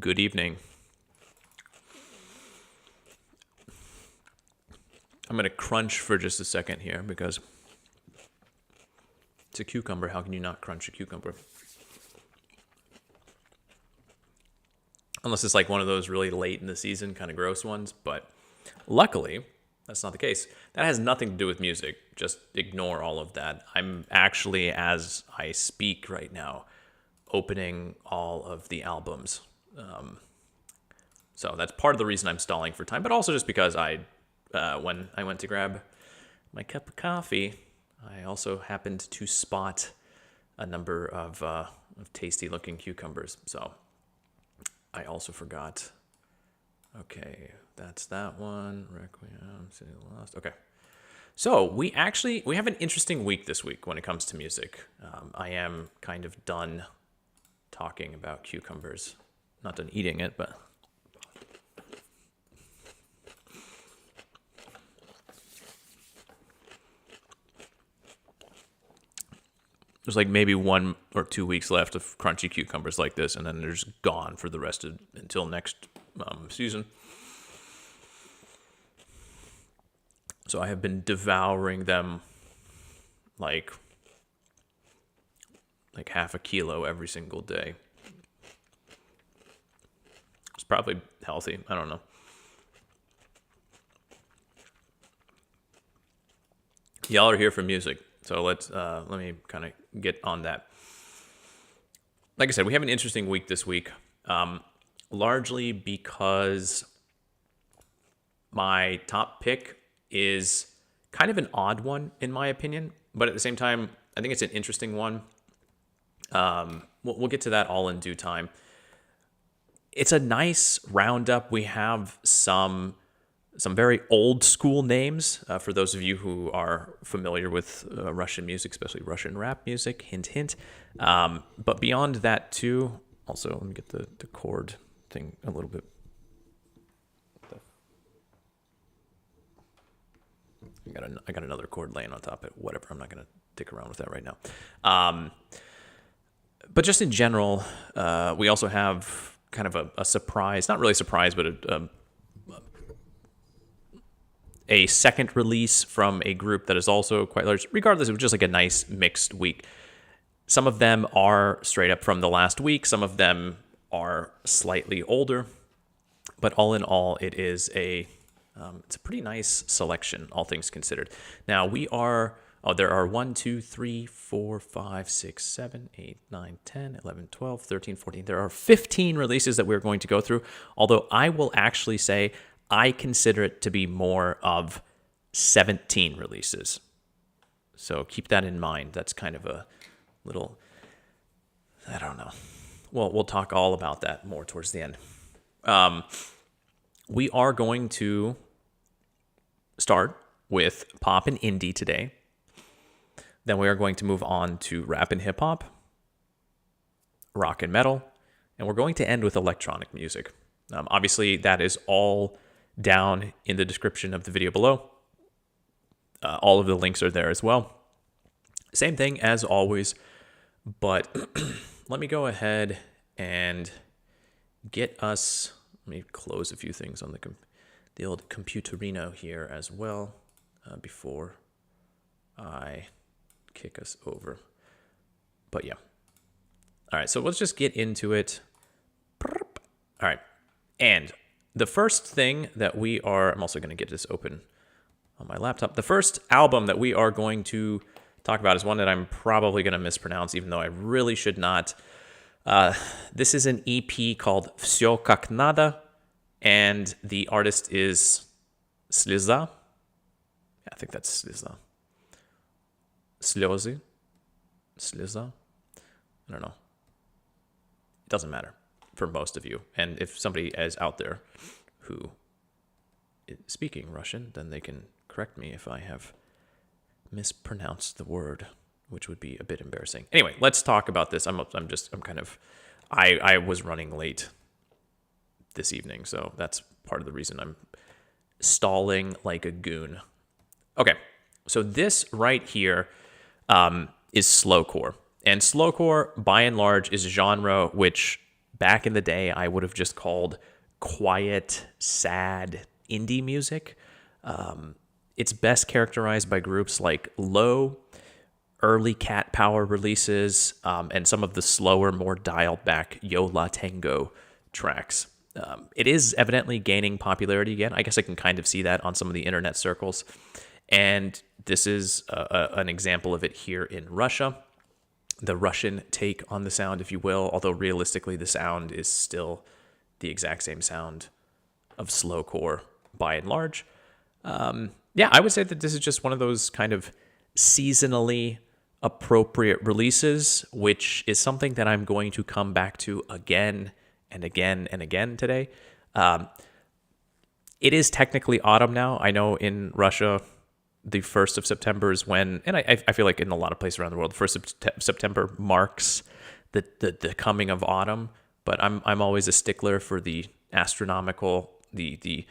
Good evening. I'm going to crunch for just a second here because it's a cucumber. How can you not crunch a cucumber? Unless it's like one of those really late in the season kind of gross ones. But luckily, that's not the case. That has nothing to do with music. Just ignore all of that. I'm actually, as I speak right now, opening all of the albums. So that's part of the reason I'm stalling for time, but also just because when I went to grab my cup of coffee, I also happened to spot a number of tasty-looking cucumbers. So I also forgot. Okay, that's that one. Requiem, City Lost. Okay. So we have an interesting week this week when it comes to music. I am kind of done talking about cucumbers. Not done eating it, but there's like maybe 1 or 2 weeks left of crunchy cucumbers like this, and then they're just gone for the rest of until next season. So I have been devouring them like half a kilo every single day. It's probably healthy. I don't know. Y'all are here for music, so let me kind of get on that. Like I said, we have an interesting week this week, largely because my top pick is kind of an odd one in my opinion, but at the same time, I think it's an interesting one. We'll get to that all in due time. It's a nice roundup. We have some very old school names for those of you who are familiar with Russian music, especially Russian rap music. Hint, hint. But beyond that too, also let me get the chord thing a little bit. I got another chord laying on top of it. Whatever. I'm not going to dick around with that right now. But just in general, we also have kind of a surprise, not really a surprise, but a second release from a group that is also quite large. Regardless, it was just like a nice mixed week. Some of them are straight up from the last week. Some of them are slightly older. But all in all, it is it's a pretty nice selection, all things considered. Now there are 1, 2, 3, 4, 5, 6, 7, 8, 9, 10, 11, 12, 13, 14. There are 15 releases that we're going to go through, although I will actually say I consider it to be more of 17 releases. So keep that in mind. That's kind of a little, I don't know. Well, we'll talk all about that more towards the end. We are going to start with pop and indie today. Then we are going to move on to rap and hip hop, rock and metal, and we're going to end with electronic music. Obviously, that is all down in the description of the video below. All of the links are there as well. Same thing as always, but let me go ahead and get us. Let me close a few things on the old computerino here as well before I kick us over. But yeah. All right, so let's just get into it. All right. And the first thing that I'm also going to get this open on my laptop. The first album that we are going to talk about is one that I'm probably going to mispronounce, even though I really should not. This is an EP called Всё как надо, and the artist is Слеза. I think that's Слеза. Слезы. Слеза. I don't know. It doesn't matter for most of you. And if somebody is out there who is speaking Russian, then they can correct me if I have mispronounced the word, which would be a bit embarrassing. Anyway, let's talk about this. I was running late this evening, so that's part of the reason I'm stalling like a goon. Okay, so this right here is slowcore. And slowcore, by and large, is a genre which back in the day I would have just called quiet, sad indie music. It's best characterized by groups like Low, early Cat Power releases, and some of the slower, more dialed back Yo La Tengo tracks. It is evidently gaining popularity again. I guess I can kind of see that on some of the internet circles. And this is an example of it here in Russia. The Russian take on the sound, if you will, although realistically the sound is still the exact same sound of slowcore by and large. Yeah, I would say that this is just one of those kind of seasonally appropriate releases, which is something that I'm going to come back to again and again and again today. It is technically autumn now. I know in Russia, the 1st of September is when, and I feel like in a lot of places around the world, the 1st of September marks the coming of autumn. But I'm always a stickler for the astronomical, the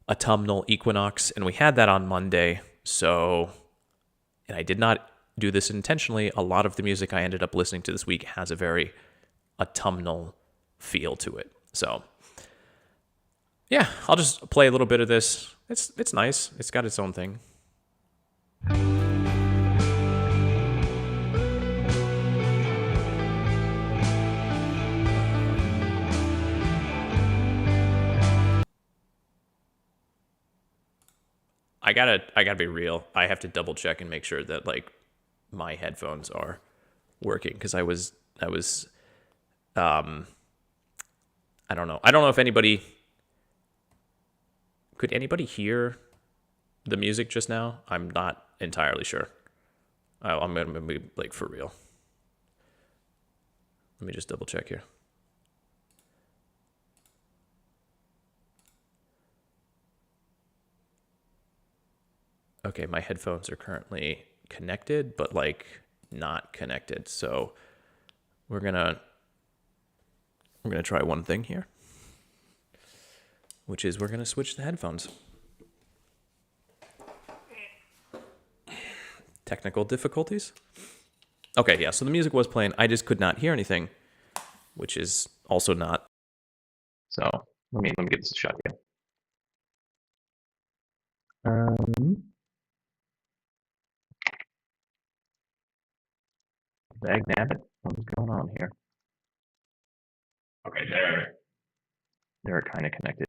autumnal equinox, and we had that on Monday. So, and I did not do this intentionally. A lot of the music I ended up listening to this week has a very autumnal feel to it. So, yeah, I'll just play a little bit of this. It's nice. It's got its own thing. I gotta be real. I have to double check and make sure that like my headphones are working, because I was I don't know if anybody could hear the music just now. I'm not entirely sure. I'm gonna be like for real. Let me just double check here. Okay, my headphones are currently connected, but like not connected. So we're gonna try one thing here, which is we're gonna switch the headphones. Technical difficulties. Okay, yeah. So the music was playing. I just could not hear anything, which is also not. So let me give this a shot again. Dag nabbit, what's going on here? Okay, they're kind of connected.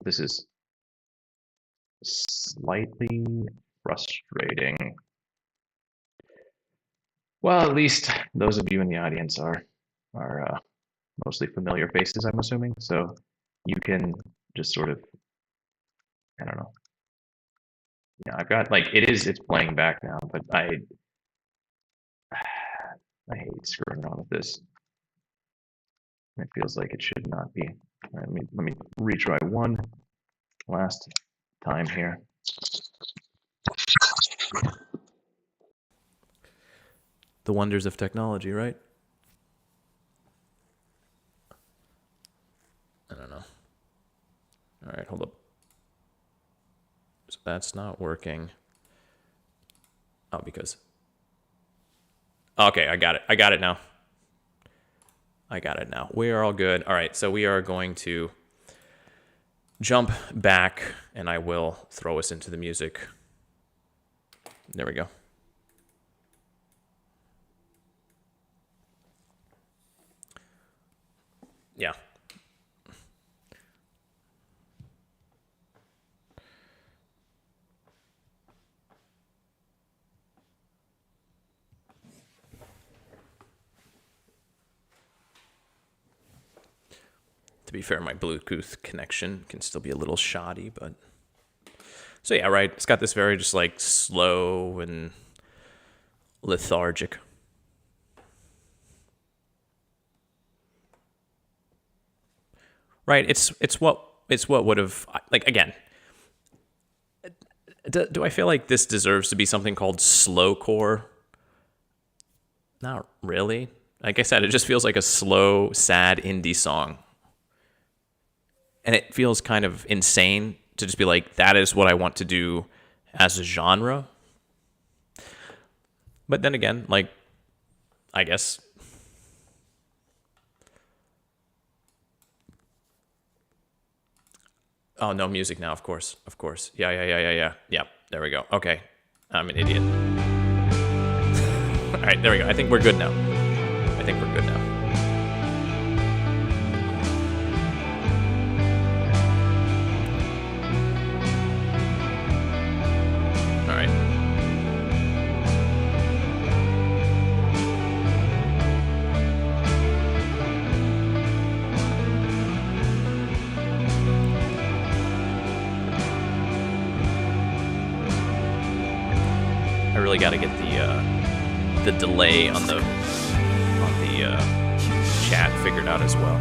This is slightly frustrating. Well, at least those of you in the audience are mostly familiar faces, I'm assuming. So you can just sort of, I don't know. Yeah, I've got like it's playing back now, but I hate screwing around with this. It feels like it should not be. Let me retry one last time here. The wonders of technology, right? I don't know. All right, hold up. So that's not working. Oh, because. Okay, I got it. I got it now. We are all good. All right, so we are going to jump back, and I will throw us into the music. There we go. Yeah. To be fair, my Bluetooth connection can still be a little shoddy, but so yeah, right. It's got this very just like slow and lethargic. Right. It's what would have like again. Do I feel like this deserves to be something called slowcore? Not really. Like I said, it just feels like a slow, sad indie song. And it feels kind of insane to just be like, that is what I want to do as a genre. But then again, like, I guess Oh, no music now, of course. Of course. Yeah. Yep, there we go. Okay. I'm an idiot. All right, there we go. I think we're good now. I think we're good now. All right. I really got to get the delay on the chat figured out as well.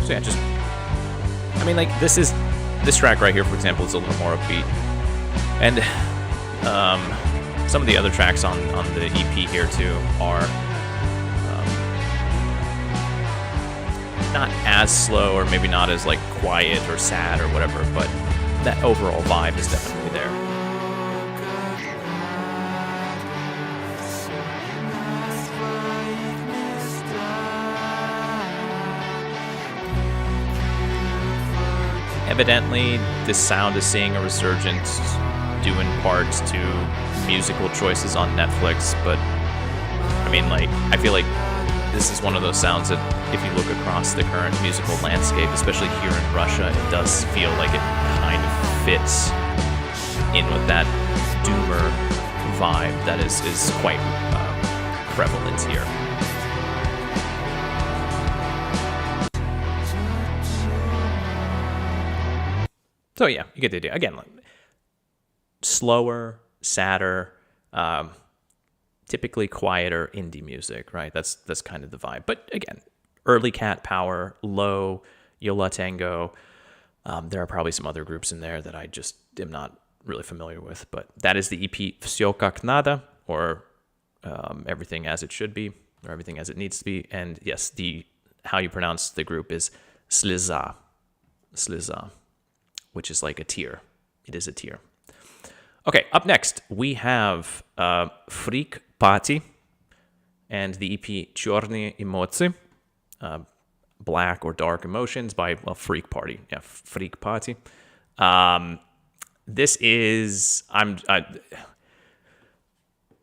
So yeah, just, I mean, like, this track right here, for example, is a little more upbeat. And some of the other tracks on the EP here, too, are not as slow or maybe not as, like, quiet or sad or whatever, but that overall vibe is definitely there. Evidently, this sound is seeing a resurgence due in part to musical choices on Netflix, but I mean, like, I feel like this is one of those sounds that if you look across the current musical landscape, especially here in Russia, it does feel like it kind of fits in with that doomer vibe that is quite prevalent here. So yeah, you get the idea. Again, like, slower, sadder, typically quieter indie music, right? That's kind of the vibe. But again, early Cat Power, low Yola Tango. There are probably some other groups in there that I just am not really familiar with. But that is the EP Всё как надо, or Everything as it should be, or Everything as it needs to be. And yes, how you pronounce the group is slezа, which is like a tear. It is a tear. Okay, up next, we have ФРИК ПАТИ and the EP Чёрные эмоции, Black or Dark Emotions by, well, Freak Party. Yeah, ФРИК ПАТИ.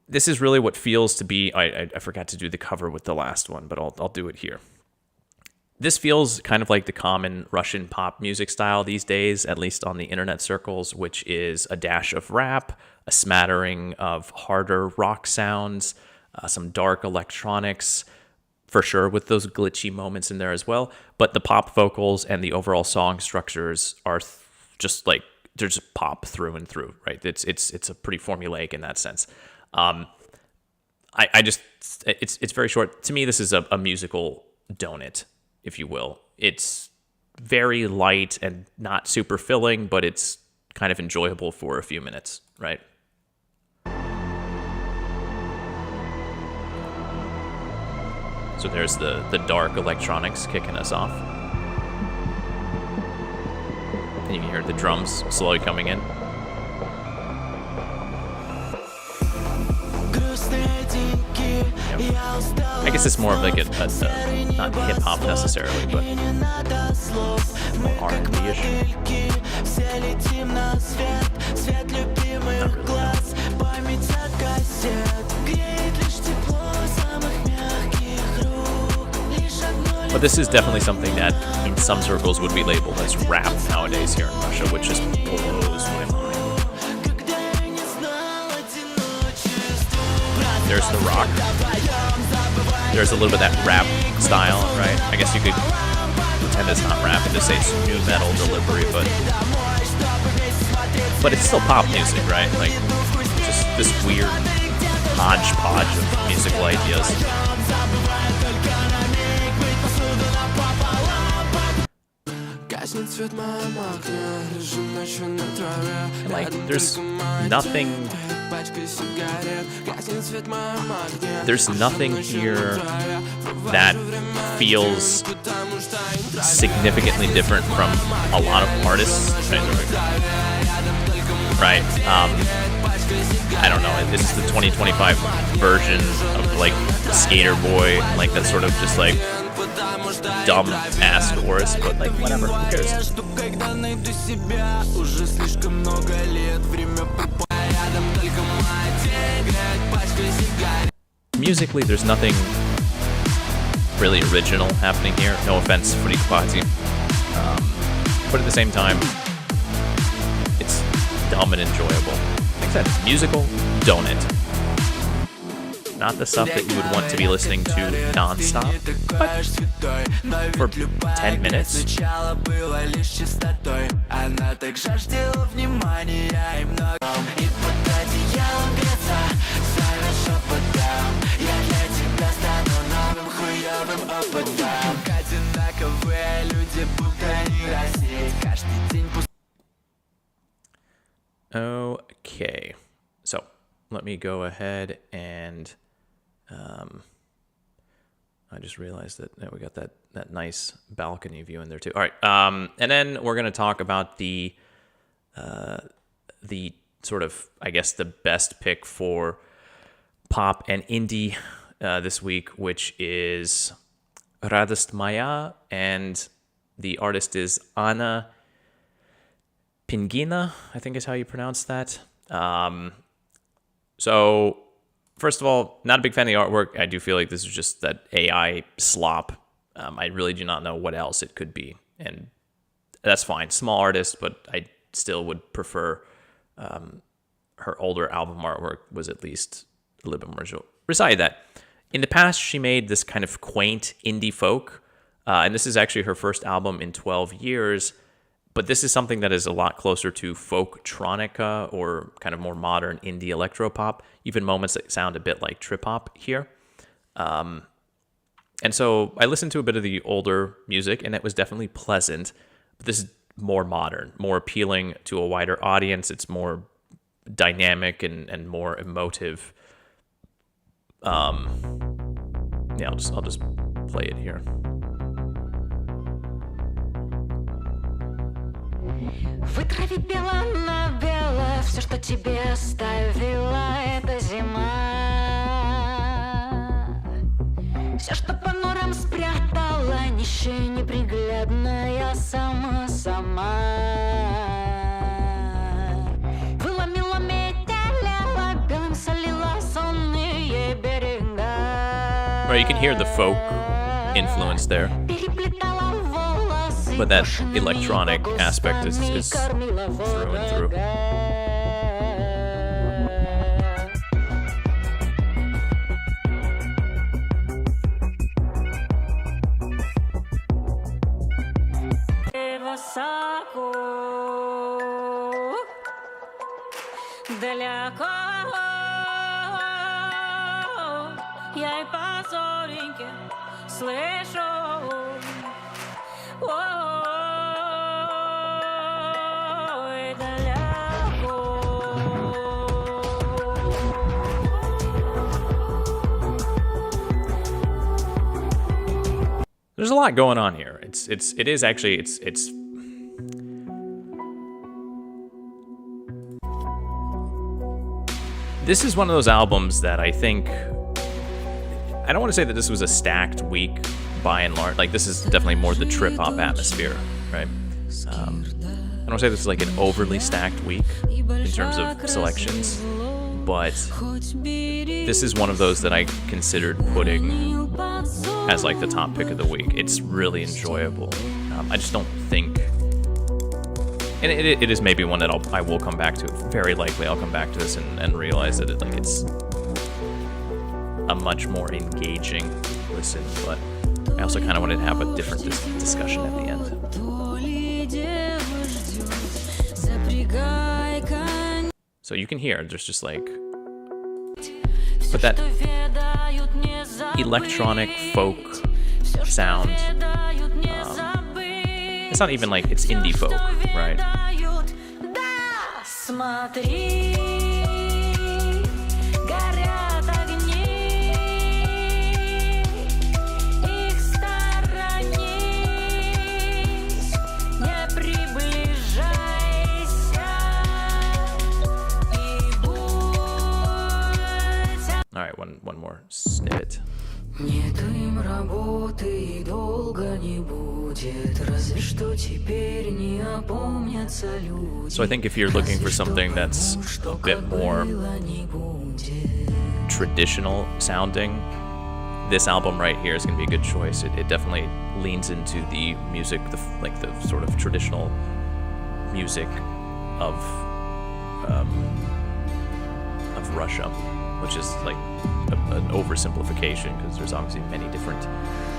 This is really what feels to be, I forgot to do the cover with the last one, but I'll do it here. This feels kind of like the common Russian pop music style these days, at least on the internet circles, which is a dash of rap, a smattering of harder rock sounds, some dark electronics, for sure, with those glitchy moments in there as well. But the pop vocals and the overall song structures are just like, they're just pop through and through, right? It's a pretty formulaic in that sense. It's very short. To me, this is a musical donut, if you will. It's very light and not super filling, but it's kind of enjoyable for a few minutes, right? So there's the dark electronics kicking us off. And you can hear the drums slowly coming in. I guess it's more of like a not hip-hop necessarily, but more R&B-ish. Not really, no. But this is definitely something that in some circles would be labeled as rap nowadays here in Russia, which just blows my mind. There's the rock. There's a little bit of that rap style, right? I guess you could pretend it's not rap and just say it's new metal delivery, but it's still pop music, right? Like, just this weird hodgepodge of musical ideas. And like, there's nothing There's nothing here that feels significantly different from a lot of artists. Right. I don't know. This is the 2025 version of like Skater Boy, like that sort of just like dumb ass chorus, but like whatever, who cares? Musically, there's nothing really original happening here. No offense, ФРИК ПАТИ. But at the same time, it's dumb and enjoyable. Like I said, musical, don't it? Not the stuff that you would want to be listening to non-stop, but for 10 minutes. Okay, so let me go ahead and I just realized that we got that nice balcony view in there too. All right, and then we're gonna talk about the sort of, I guess, the best pick for pop and indie this week, which is Радость моя, and the artist is Anna. Pingina, I think is how you pronounce that. So, first of all, not a big fan of the artwork. I do feel like this is just that AI slop. I really do not know what else it could be. And that's fine. Small artist, but I still would prefer her older album artwork was at least a little bit more original. Besides that, in the past, she made this kind of quaint indie folk. And this is actually her first album in 12 years. But this is something that is a lot closer to folk-tronica or kind of more modern indie electropop, even moments that sound a bit like trip-hop here. And so I listened to a bit of the older music, and it was definitely pleasant. But this is more modern, more appealing to a wider audience. It's more dynamic and more emotive. Yeah, I'll just play it here. Вытрави бело на бело, все, что тебе оставила эта зима. Все, что по норам спрятала, нищая неприглядная сама. Выломила, метелила, белым солила сонные берега. Right, you can hear the folk influence there. But that electronic aspect is through and through. There's a lot going on here. It is actually this is one of those albums that I think, I don't want to say that this was a stacked week by and large. Like, this is definitely more the trip hop atmosphere, right? I don't want to say this is like an overly stacked week in terms of selections, but this is one of those that I considered putting as like the top pick of the week. It's really enjoyable. I just don't think, and it is maybe one that I will come back to. Very likely I'll come back to this and realize that it's a much more engaging listen, but I also kind of wanted to have a different discussion at the end. So you can hear there's just like, but that electronic folk sound, it's not even like it's indie folk, right? one more snippet. Нет им работы и долго не будет, разве что теперь не опомнятся люди. So I think if you're looking for something that's a bit more traditional sounding, this album right here is going to be a good choice. It definitely leans into the music, like the sort of traditional music of Russia, which is like an oversimplification because there's obviously many different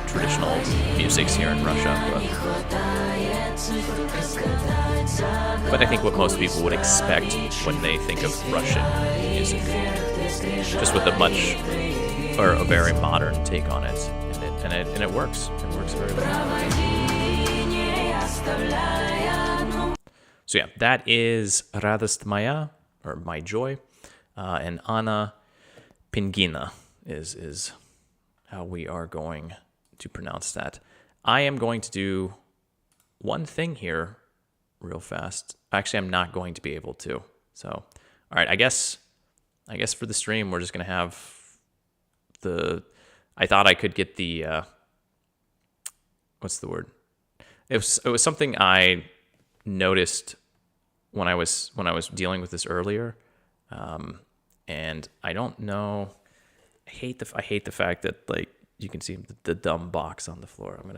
traditional musics here in Russia. But I think what most people would expect when they think of Russian music, just with a much or a very modern take on it, and it works. It works very well. So yeah, that is Радость моя, or My Joy, and Anna, Pingina is how we are going to pronounce that. I am going to do one thing here real fast. Actually, I'm not going to be able to. So, all right, I guess for the stream, we're just going to have I thought I could get the, what's the word? It was something I noticed when I was dealing with this earlier. And I don't know, I hate the fact that, like, you can see the dumb box on the floor. I'm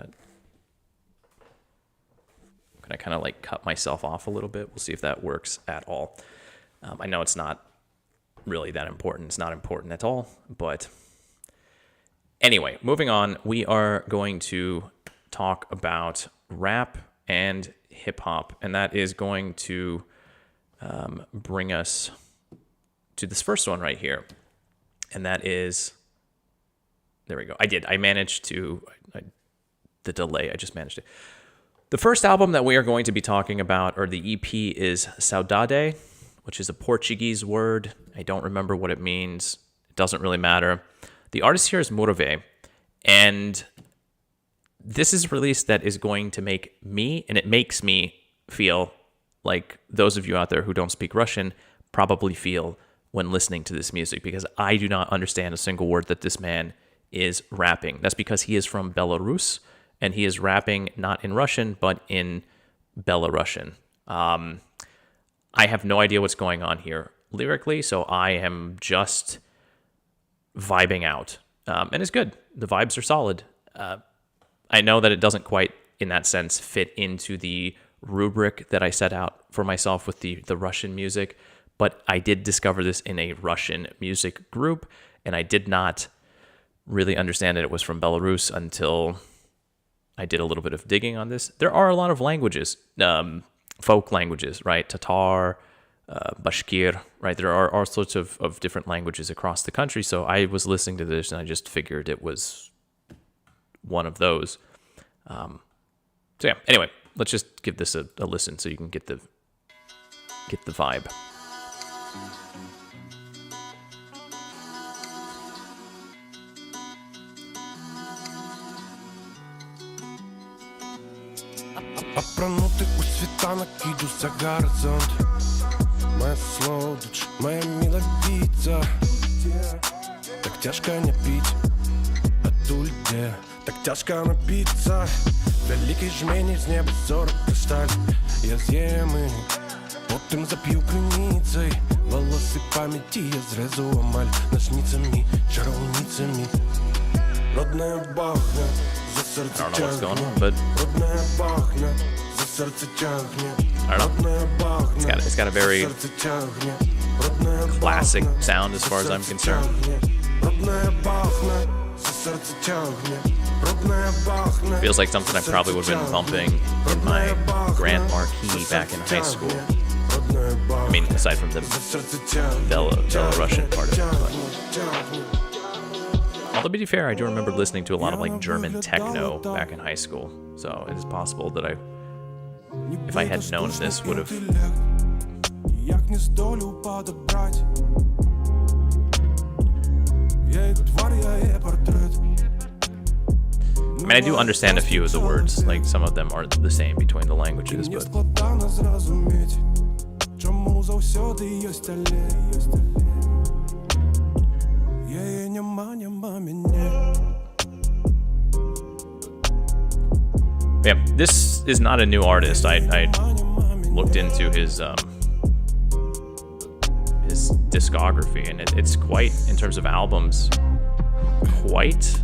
gonna kind of like cut myself off a little bit. We'll see if that works at all. I know it's not really that important. It's not important at all, but anyway, moving on, we are going to talk about rap and hip hop, and that is going to bring us to this first one right here, and that is, there we go. I managed to, the delay, I just managed it. The first album that we are going to be talking about, or the EP, is Saudade, which is a Portuguese word. I don't remember what it means. It doesn't really matter. The artist here is Murovei, and this is a release that is going to make me, and it makes me feel like those of you out there who don't speak Russian probably feel when listening to this music, because I do not understand a single word that this man is rapping. That's because he is from Belarus, and he is rapping not in Russian, but in Belarusian. I have no idea what's going on here lyrically, so I am just vibing out. And it's good. The vibes are solid. I know that it doesn't quite, in that sense, fit into the rubric that I set out for myself with the Russian music, but I did discover this in a Russian music group, and I did not really understand that it was from Belarus until I did a little bit of digging on this. There are a lot of languages, folk languages, right? Tatar, Bashkir, right? There are all sorts of different languages across the country, so I was listening to this, and I just figured it was one of those. So yeah, anyway, let's just give this a listen so you can get the vibe. Опранутый у світанок іду за горизонт. Моя солодощ, моя миловица. Так тяжко не пить, а тульде. Так тяжко напиться. Великий жмень з неба зорок кришталь. Я з'їм і потім зап'ю криницей. Волоси пам'яті я зрезу амаль ножницями, чаровницями. Родная бахня. I don't know what's going on, but I don't know. It's got a very classic sound as far as I'm concerned. Feels like something I probably would have been bumping in my Grand Marquis back in high school. I mean, aside from the Belarusian part of it. Although, to be fair, I do remember listening to a lot of like German techno back in high school, so it is possible that if I had known this, would have. I mean, I do understand a few of the words, like some of them are the same between the languages, but. Yeah, this is not a new artist. I looked into his discography, and it's quite, in terms of albums, quite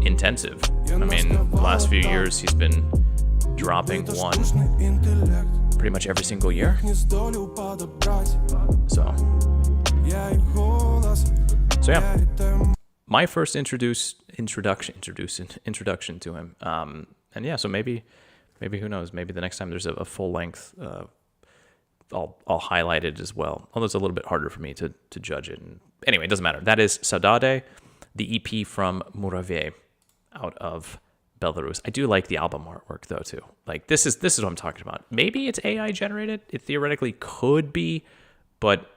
intensive. I mean, the last few years he's been dropping one pretty much every single year. So yeah, my first introduction to him. And yeah, so maybe who knows? Maybe the next time there's a full length, I'll highlight it as well. Although it's a little bit harder for me to judge it. And anyway, it doesn't matter. That is Saudade, the EP from Murovei, out of Belarus. I do like the album artwork though too. Like this is what I'm talking about. Maybe it's AI generated. It theoretically could be, but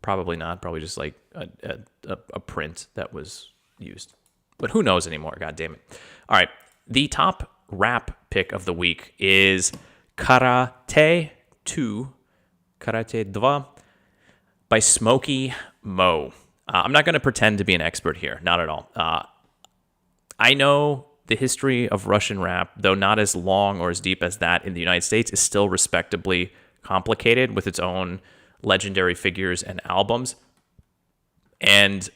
probably not. Probably just like a print that was used. But who knows anymore? God damn it! All right, the top rap pick of the week is КАРА-ТЭ 2 by Smoky Mo. I'm not going to pretend to be an expert here. Not at all. I know the history of Russian rap, though not as long or as deep as that in the United States, is still respectably complicated with its own legendary figures and albums. And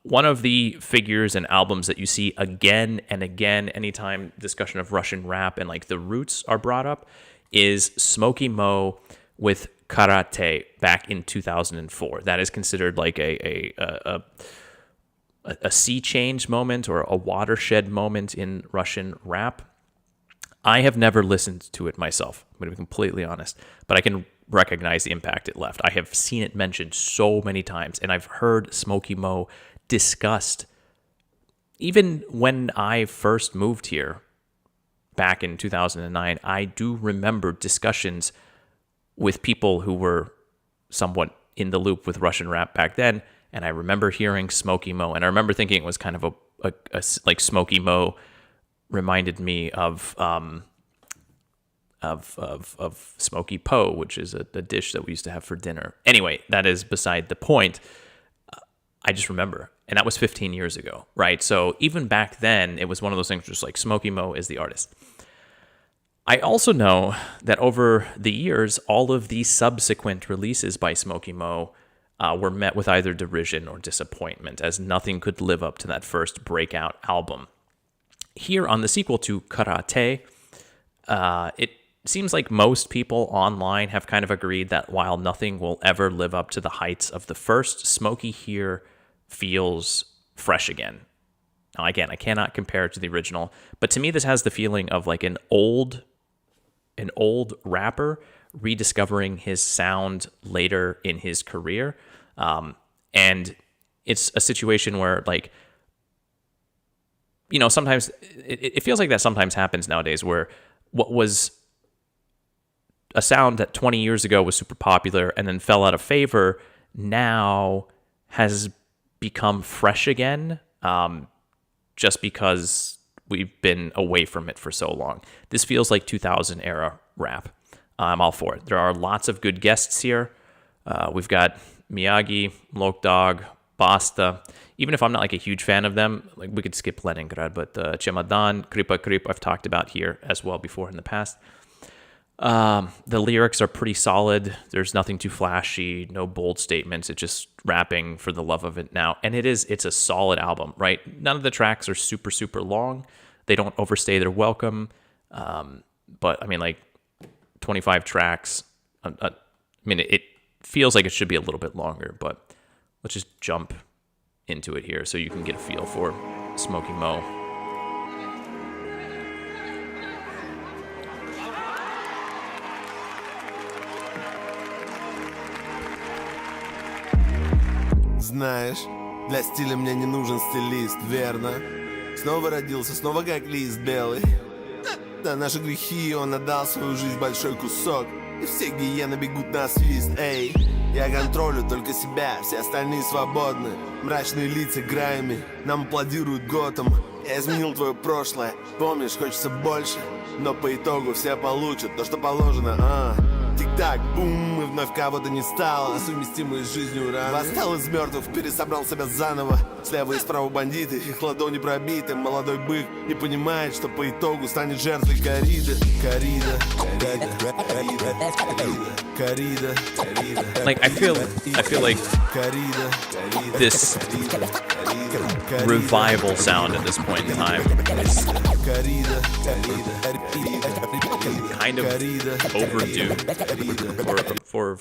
one of the figures and albums that you see again and again anytime discussion of Russian rap and like the roots are brought up is Smoky Mo with КАRA-ТЭ back in 2004. That is considered like a sea change moment or a watershed moment in Russian rap. I have never listened to it myself. I'm going to be completely honest, but I can recognize the impact it left. I have seen it mentioned so many times, and I've heard Smoky Mo discussed. Even when I first moved here back in 2009, I do remember discussions with people who were somewhat in the loop with Russian rap back then, and I remember hearing Smoky Mo, and I remember thinking it was kind of a like Smoky Mo reminded me of Smoky Po, which is a dish that we used to have for dinner. Anyway, that is beside the point. I just remember, and that was 15 years ago, right? So even back then, it was one of those things just like Smoky Mo is the artist. I also know that over the years, all of the subsequent releases by Smoky Mo were met with either derision or disappointment, as nothing could live up to that first breakout album. Here on the sequel to КАРА-ТЭ, it seems like most people online have kind of agreed that while nothing will ever live up to the heights of the first, Smoky here feels fresh again. Now, again, I cannot compare it to the original, but to me, this has the feeling of like an old rapper rediscovering his sound later in his career. And it's a situation where, like, you know, sometimes it feels like that sometimes happens nowadays, where what was a sound that 20 years ago was super popular and then fell out of favor now has become fresh again, just because we've been away from it for so long. This feels like 2000 era rap. I'm all for it. There are lots of good guests here. We've got Miyagi, Lokdog, Basta. Even if I'm not like a huge fan of them, like we could skip Leningrad, but Чемодан, Крипа, I've talked about here as well before in the past. The lyrics are pretty solid. There's nothing too flashy, no bold statements. It's just rapping for the love of it now. And it's a solid album, right? None of the tracks are super, super long. They don't overstay their welcome. But I mean, like 25 tracks. I mean, it feels like it should be a little bit longer, but let's just jump into it here so you can get a feel for Smoky Mo. Знаешь, для стиля мне не нужен стилист, верно? Снова родился, снова как лист белый. Да, наши грехи, он отдал свою жизнь большой кусок. И все гиены бегут на свист, эй. Я контролю только себя, все остальные свободны. Мрачные лица Грайми, нам аплодируют Готэм. Я изменил твое прошлое, помнишь, хочется больше. Но по итогу все получат то, что положено, Ты так, бум, и вновь кого-то не стало. Совместимые с жизнью раны. Восстал из мертвых, пересобрал себя заново. Слева и справа бандиты, их ладони пробиты. Молодой бык не понимает, что по итогу станет жертвой кориды. Корида, корида, корида. Like I feel like this revival sound at this point in time is kind of overdue for a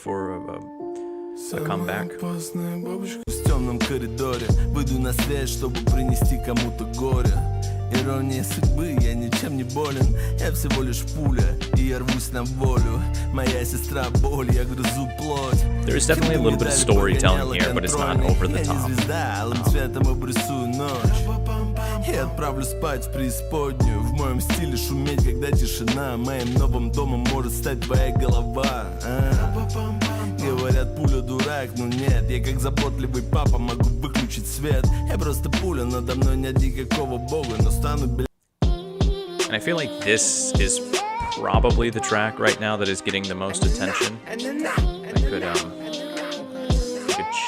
comeback. В темном коридоре выйду на свет, чтобы принести кому-то горе. Ирония судьбы, я ничем не болен. Я всего лишь пуля, и я рвусь на волю. Моя сестра боль, я грызу плоть. There's definitely a little bit of storytelling here, but it's not over the Я не top. звезда, алым цветом обрисую ночь. И отправлю спать в преисподнюю. В моем стиле шуметь, когда тишина. Моим новым домом может стать твоя голова. Говорят, пуля дурак, но нет. Я как заботливый папа могу выключить свет. Я просто пуля, надо мной нет никакого бога. Но стану, блядь. And I feel like this is probably the track right now that is getting the most attention. I could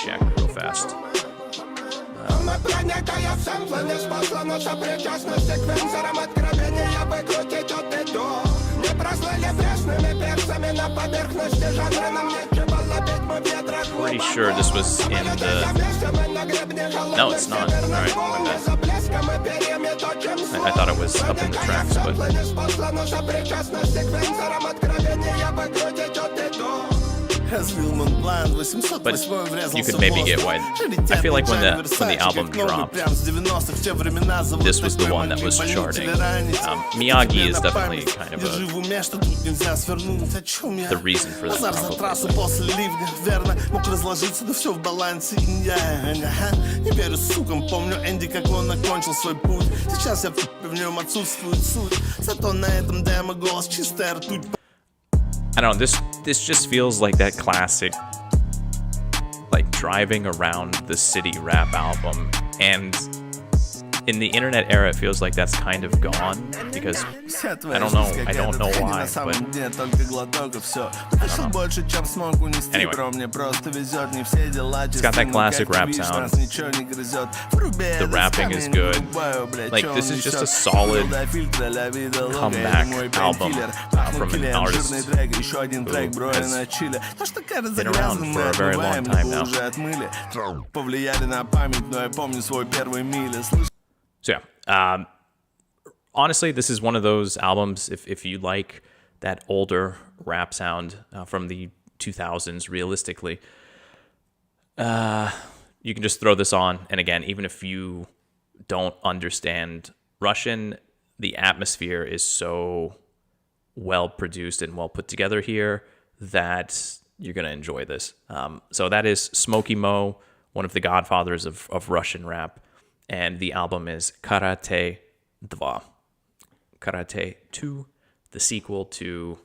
check real fast. Pretty sure this was in the... No, it's not. Alright, my bad. I thought it was up in the tracks, but... But you could maybe get why. I feel like when the album dropped, this was the one that was charting. Miyagi is definitely kind of the reason for that, probably. I don't know, this just feels like that classic, like driving around the city rap album, and in the internet era it feels like that's kind of gone, because I don't know why, but anyway, it's got that classic rap sound. The rapping is good. Like, this is just a solid comeback album from an artist who has been around for a very long time now. So yeah, honestly, this is one of those albums, if you like that older rap sound from the 2000s, realistically, you can just throw this on. And again, even if you don't understand Russian, the atmosphere is so well produced and well put together here that you're going to enjoy this. So that is Smoky Mo, one of the godfathers of Russian rap. And the album is КАРА-ТЭ 2. КАРА-ТЭ 2, the sequel to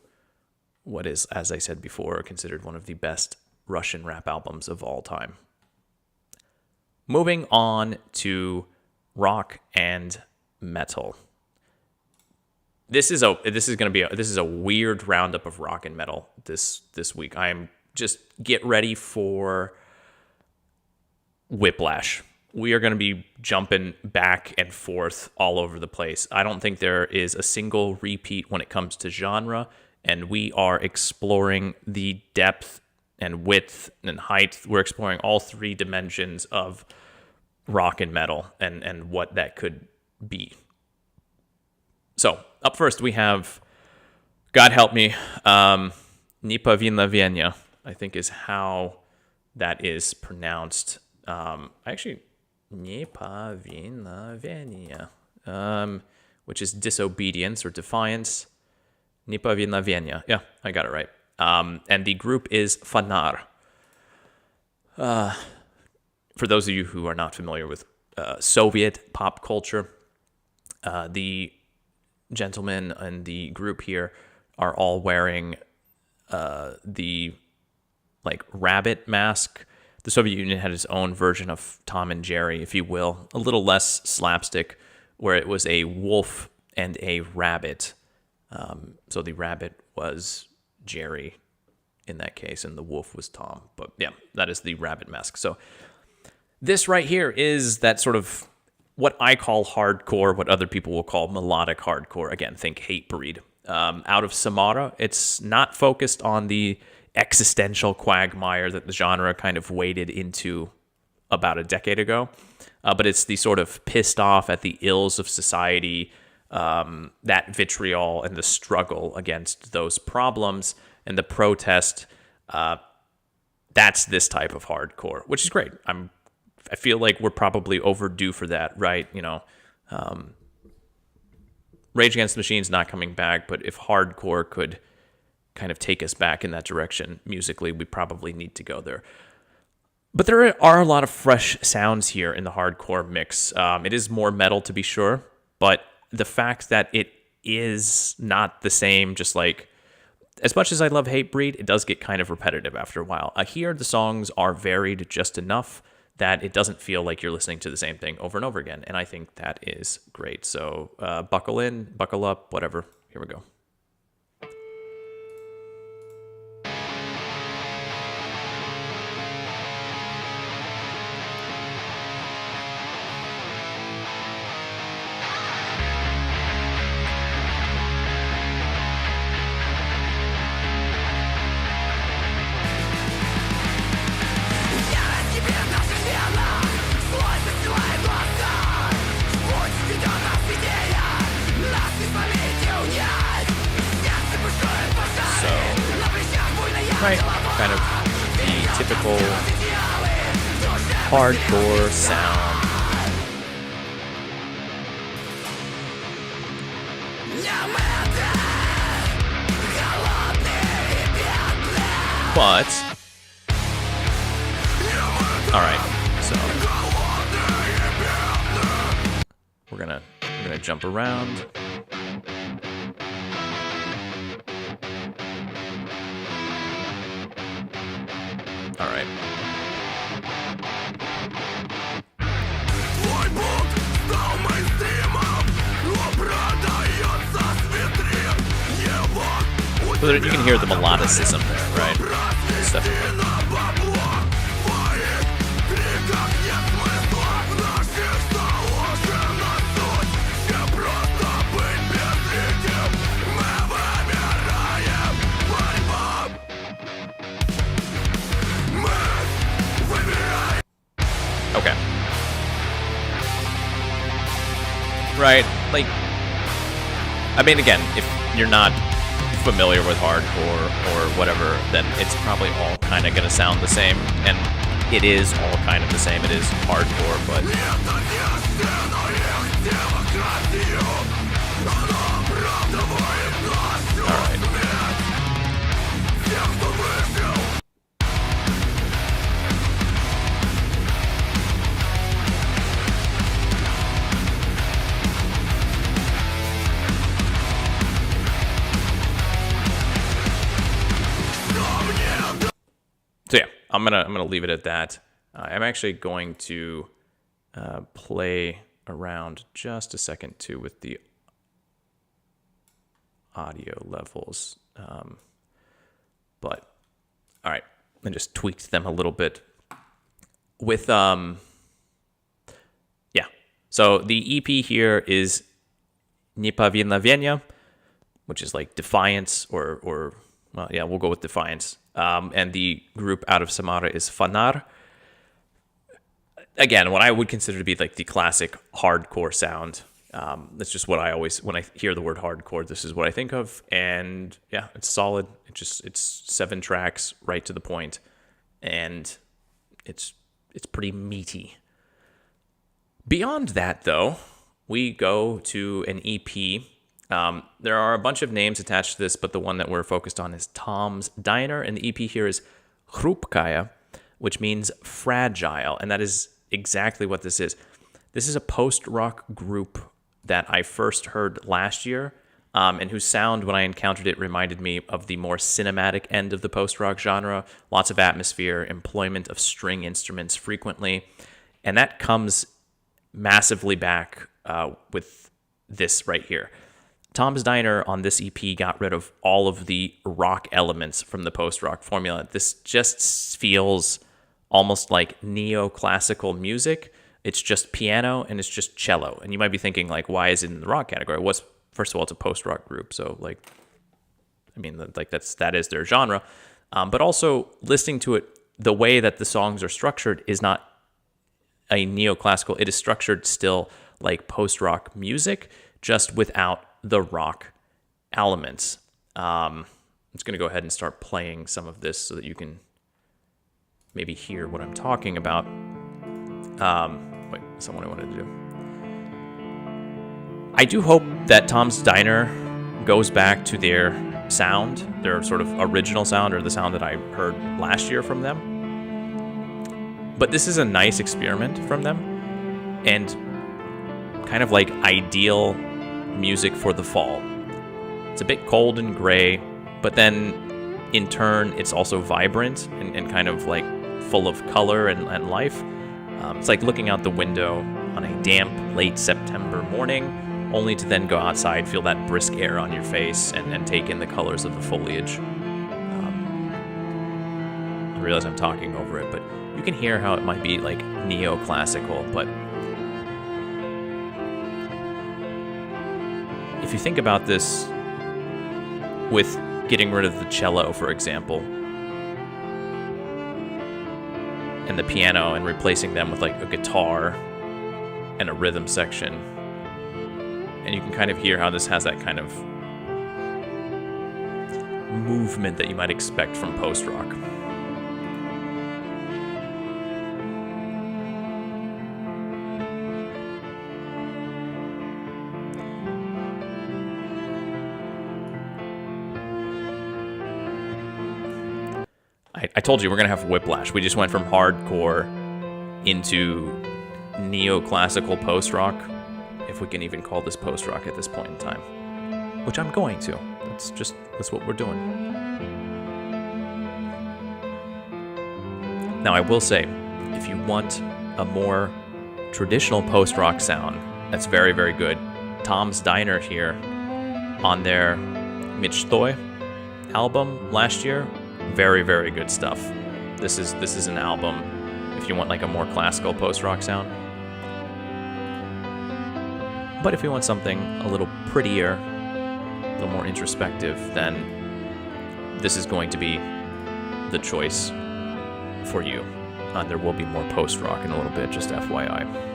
what is, as I said before, considered one of the best Russian rap albums of all time. Moving on to rock and metal. This is a weird roundup of rock and metal this week. I'm just get ready for whiplash. We are going to be jumping back and forth all over the place. I don't think there is a single repeat when it comes to genre, and we are exploring the depth and width and height. We're exploring all three dimensions of rock and metal and what that could be. So, up first we have, God help me, Неповиновение, I think is how that is pronounced. Неповиновение, which is disobedience or defiance. Неповиновение. Yeah, I got it right. And the group is фонарь. For those of you who are not familiar with Soviet pop culture, the gentlemen and the group here are all wearing the like rabbit mask. The Soviet Union had its own version of Tom and Jerry, if you will, a little less slapstick, where it was a wolf and a rabbit. So the rabbit was Jerry, in that case, and the wolf was Tom. But yeah, that is the rabbit mask. So this right here is that sort of what I call hardcore, what other people will call melodic hardcore. Again, think Hatebreed. Out of Samara, it's not focused on the existential quagmire that the genre kind of waded into about a decade ago, but it's the sort of pissed off at the ills of society, that vitriol and the struggle against those problems and the protest. That's this type of hardcore, which is great. I feel like we're probably overdue for that, right? You know, Rage Against the Machine's not coming back, but if hardcore could kind of take us back in that direction musically, we probably need to go there. But there are a lot of fresh sounds here in the hardcore mix. It is more metal, to be sure, but the fact that it is not the same, just like, as much as I love Hatebreed, it does get kind of repetitive after a while. Here, the songs are varied just enough that it doesn't feel like you're listening to the same thing over and over again, and I think that is great. So buckle in, buckle up, whatever. Here we go. Right, kind of the typical hardcore sound. But all right, so we're gonna jump around. All right. So that you can hear the melodicism there, right? It's definitely. Okay. Right, like, I mean, again, if you're not familiar with hardcore or whatever, then it's probably all kind of going to sound the same, and it is all kind of the same. It is hardcore, but all right. So yeah, I'm gonna leave it at that. I'm actually going to play around just a second too with the audio levels, but all right, I just tweaked them a little bit with yeah. So the EP here is Neповиновение, which is like defiance, or well, yeah, we'll go with defiance. And the group out of Samara is Fångar. Again, what I would consider to be like the classic hardcore sound. That's just what I always, when I hear the word hardcore, this is what I think of. And yeah, it's solid. It's 7 tracks, right to the point, and it's pretty meaty. Beyond that, though, we go to an EP. There are a bunch of names attached to this, but the one that we're focused on is Tom's Diner, and the EP here is Hhrupkaya, which means fragile, and that is exactly what this is. This is a post-rock group that I first heard last year, and whose sound, when I encountered it, reminded me of the more cinematic end of the post-rock genre. Lots of atmosphere, employment of string instruments frequently, and that comes massively back with this right here. Tom's Diner on this EP got rid of all of the rock elements from the post-rock formula. This just feels almost like neoclassical music. It's just piano and it's just cello. And you might be thinking, like, why is it in the rock category? First of all, it's a post-rock group, so like, I mean, like that is their genre. But also listening to it, the way that the songs are structured is not a neoclassical. It is structured still like post-rock music, just without the rock elements. I'm just going to go ahead and start playing some of this so that you can maybe hear what I'm talking about. Wait, someone I wanted to do. I do hope that Tom's Diner goes back to their sound, their sort of original sound, or the sound that I heard last year from them. But this is a nice experiment from them, and kind of like ideal music for the fall. It's a bit cold and gray, but then in turn, it's also vibrant and kind of like full of color and life. It's like looking out the window on a damp, late September morning, only to then go outside, feel that brisk air on your face, and take in the colors of the foliage. I realize I'm talking over it, but you can hear how it might be like neoclassical, but if you think about this with getting rid of the cello, for example, and the piano, and replacing them with like a guitar and a rhythm section, and you can kind of hear how this has that kind of movement that you might expect from post-rock. I told you we're going to have whiplash. We just went from hardcore into neoclassical post-rock, if we can even call this post-rock at this point in time, which I'm going to. That's what we're doing. Now, I will say, if you want a more traditional post-rock sound that's very, very good, Tom's Diner here on their Michtoy album last year, very, very good stuff. This is an album if you want like a more classical post-rock sound. But if you want something a little prettier, a little more introspective, then this is going to be the choice for you. There will be more post-rock in a little bit, just FYI.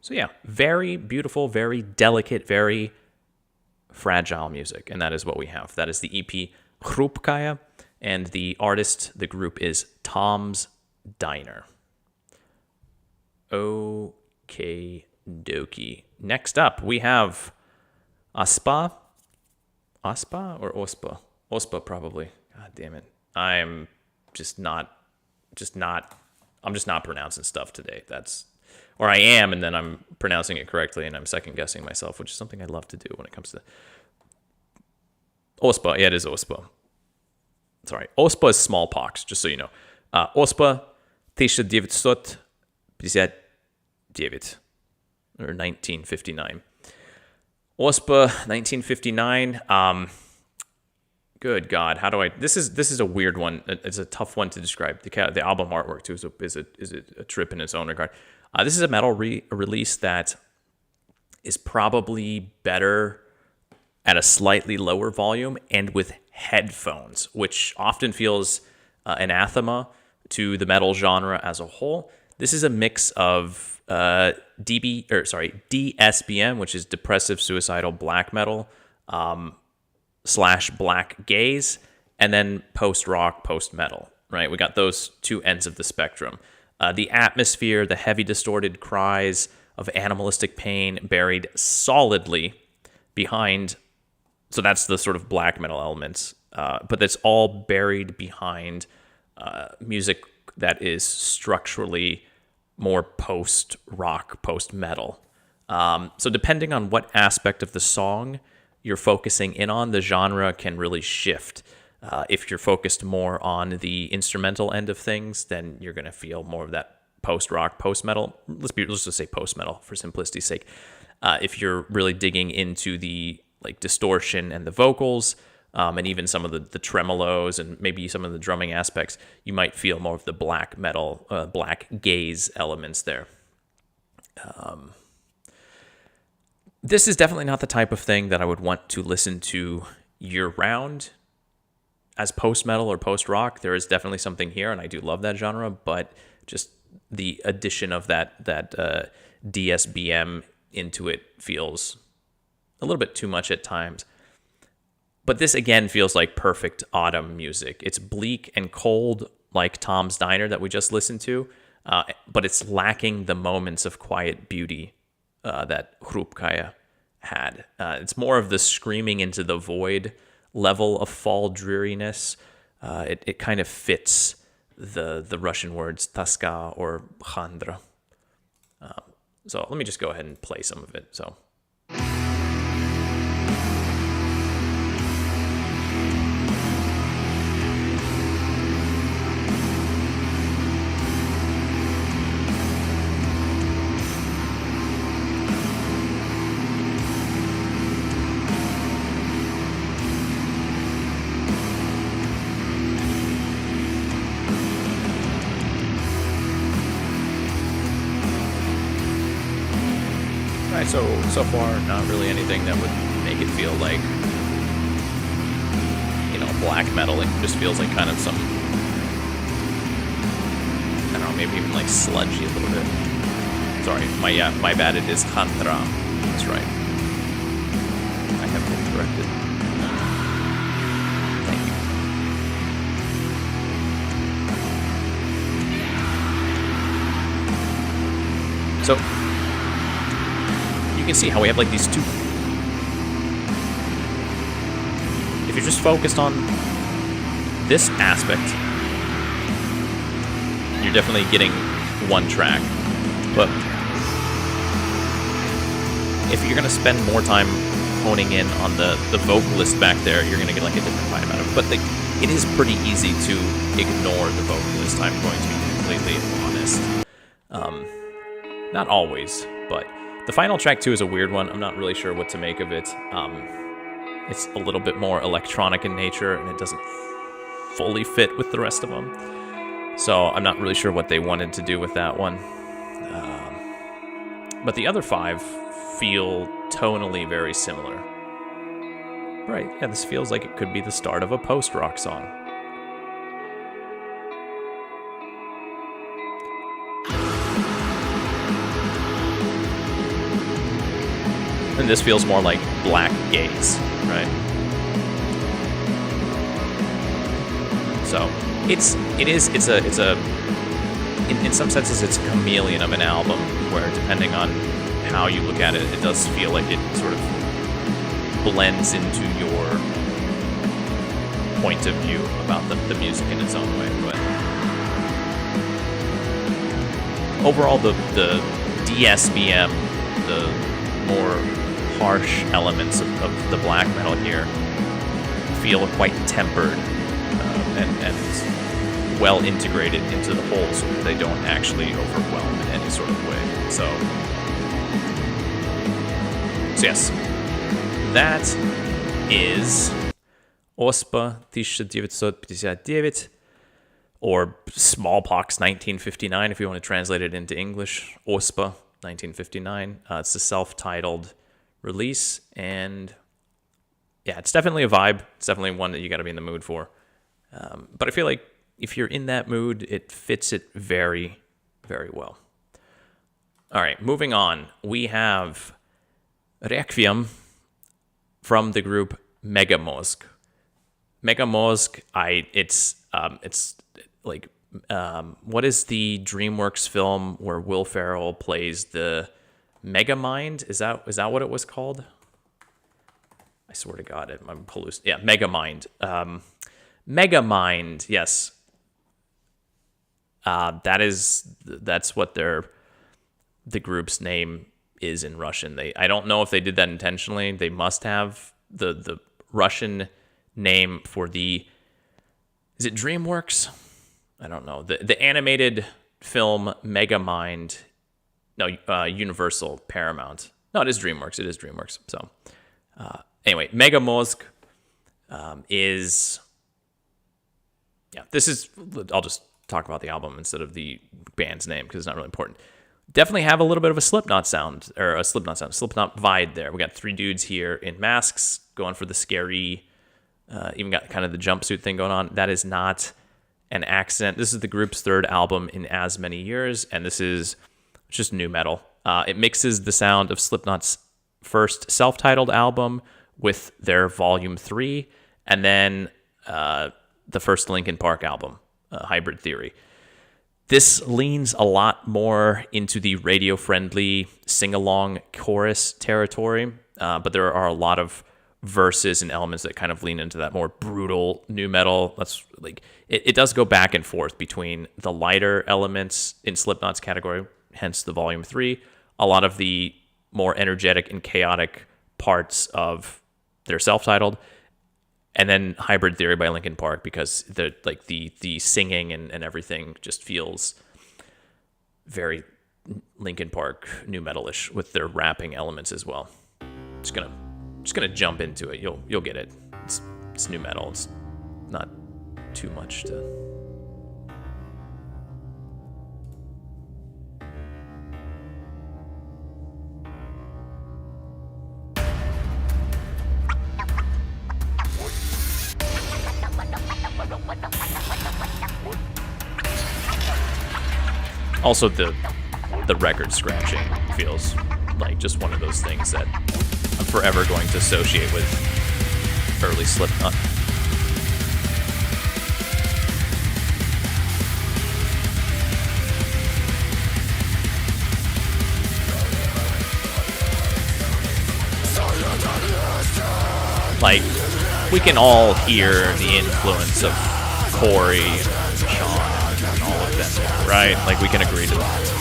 So yeah, very beautiful, very delicate, very fragile music, and that is what we have. That is the EP Hruupkaya, and the artist, the group is Tom's Diner. Okay, dokie. Next up, we have Ospa. Ospa or Ospa? Ospa, probably. God damn it. I'm just not pronouncing stuff today. Or I am, and then I'm pronouncing it correctly, and I'm second-guessing myself, which is something I love to do when it comes to Ospa. Yeah, it is Ospa. Sorry. Ospa is smallpox, just so you know. Ospa 1959. Or 1959. Ospa 1959. Good God, how do I... This is a weird one. It's a tough one to describe. The album artwork, too, is a trip in its own regard. This is a metal release that is probably better at a slightly lower volume and with headphones, which often feels anathema to the metal genre as a whole. This is a mix of DSBM, which is depressive suicidal black metal, / black gaze, and then post-rock, post-metal, right? We got those two ends of the spectrum. The atmosphere, the heavy distorted cries of animalistic pain buried solidly behind, so that's the sort of black metal elements, but that's all buried behind music that is structurally more post-rock, post-metal. So depending on what aspect of the song you're focusing in on, the genre can really shift. If you're focused more on the instrumental end of things, then you're going to feel more of that post-rock, post-metal. Let's just say post-metal for simplicity's sake. If you're really digging into the like distortion and the vocals, and even some of the tremolos and maybe some of the drumming aspects, you might feel more of the black metal, black gaze elements there. This is definitely not the type of thing that I would want to listen to year-round as post-metal or post-rock. There is definitely something here, and I do love that genre, but just the addition of that DSBM into it feels a little bit too much at times. But this, again, feels like perfect autumn music. It's bleak and cold like Tom's Diner that we just listened to, but it's lacking the moments of quiet beauty that Hruupkaya had. It's more of the screaming into the void level of fall dreariness. It kind of fits the Russian words taska or chandra. So let me just go ahead and play some of it. So. So far, not really anything that would make it feel like, black metal. It just feels like kind of some, I don't know, maybe even like sludgy a little bit. Sorry, my bad, it is Chandra. That's right. I have been corrected. Thank you. So, you can see how we have like these two. If you're just focused on this aspect, you're definitely getting one track. But if you're gonna spend more time honing in on the vocalist back there, you're gonna get like a different vibe out of it. But it is pretty easy to ignore the vocalist. I'm going to be completely honest. Not always, but. The final track, too, is a weird one. I'm not really sure what to make of it. It's a little bit more electronic in nature, and it doesn't fully fit with the rest of them. So I'm not really sure what they wanted to do with that one. But the other 5 feel tonally very similar. Right, yeah, this feels like it could be the start of a post-rock song. And this feels more like black gaze, right? So in some senses it's a chameleon of an album where depending on how you look at it, it does feel like it sort of blends into your point of view about the music in its own way. But overall, the DSBM, the more harsh elements of the black metal here feel quite tempered and well integrated into the whole so that they don't actually overwhelm in any sort of way. So yes, that is Ospa 1959, or Smallpox 1959 if you want to translate it into English. Ospa 1959. It's a self-titled release, and yeah, it's definitely a vibe. It's definitely one that you got to be in the mood for. But I feel like if you're in that mood, it fits it very, very well. All right, moving on. We have Rekviem from the group Megamozg. Megamozg, it's like what is the DreamWorks film where Will Ferrell plays the Megamind? Is that what it was called? I swear to God, I'm hallucinating. Yeah, Megamind. Megamind, yes. That's what the group's name is in Russian. I don't know if they did that intentionally. They must have the Russian name for the Is it DreamWorks? I don't know. The animated film Megamind. No, Universal, Paramount. No, it is DreamWorks. It is DreamWorks. So, anyway, Megamozg is... Yeah, this is... I'll just talk about the album instead of the band's name because it's not really important. Definitely have a little bit of a Slipknot sound, or a Slipknot vibe there. We got three dudes here in masks going for the scary, even got kind of the jumpsuit thing going on. That is not an accident. This is the group's third album in as many years, and this is just new metal. It mixes the sound of Slipknot's first self-titled album with their Volume 3, and then the first Linkin Park album, Hybrid Theory. This leans a lot more into the radio-friendly sing-along chorus territory, but there are a lot of verses and elements that kind of lean into that more brutal new metal. That's like it does go back and forth between the lighter elements in Slipknot's category, hence the Volume 3, a lot of the more energetic and chaotic parts of their self-titled, and then Hybrid Theory by Linkin Park, because the singing and everything just feels very Linkin Park new metalish with their rapping elements as well. Just gonna jump into it. You'll get it. It's new metal. It's not too much to... Also, the record scratching feels like just one of those things that I'm forever going to associate with early Slipknot. Like, we can all hear the influence of Corey and Sean and all of them, right? Like, we can agree to that.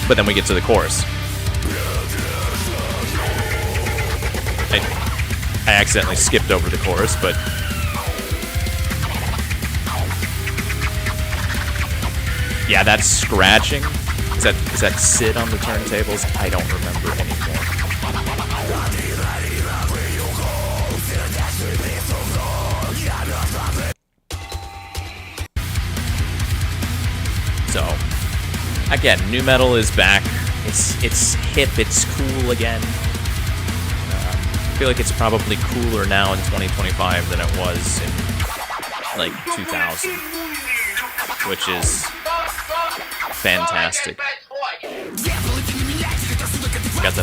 But then we get to the chorus. I accidentally skipped over the chorus, but... yeah, that's scratching. Is that Sid on the turntables? I don't remember anymore. So, again, new metal is back. It's hip. It's cool again. I feel like it's probably cooler now in 2025 than it was in like 2000, which is fantastic.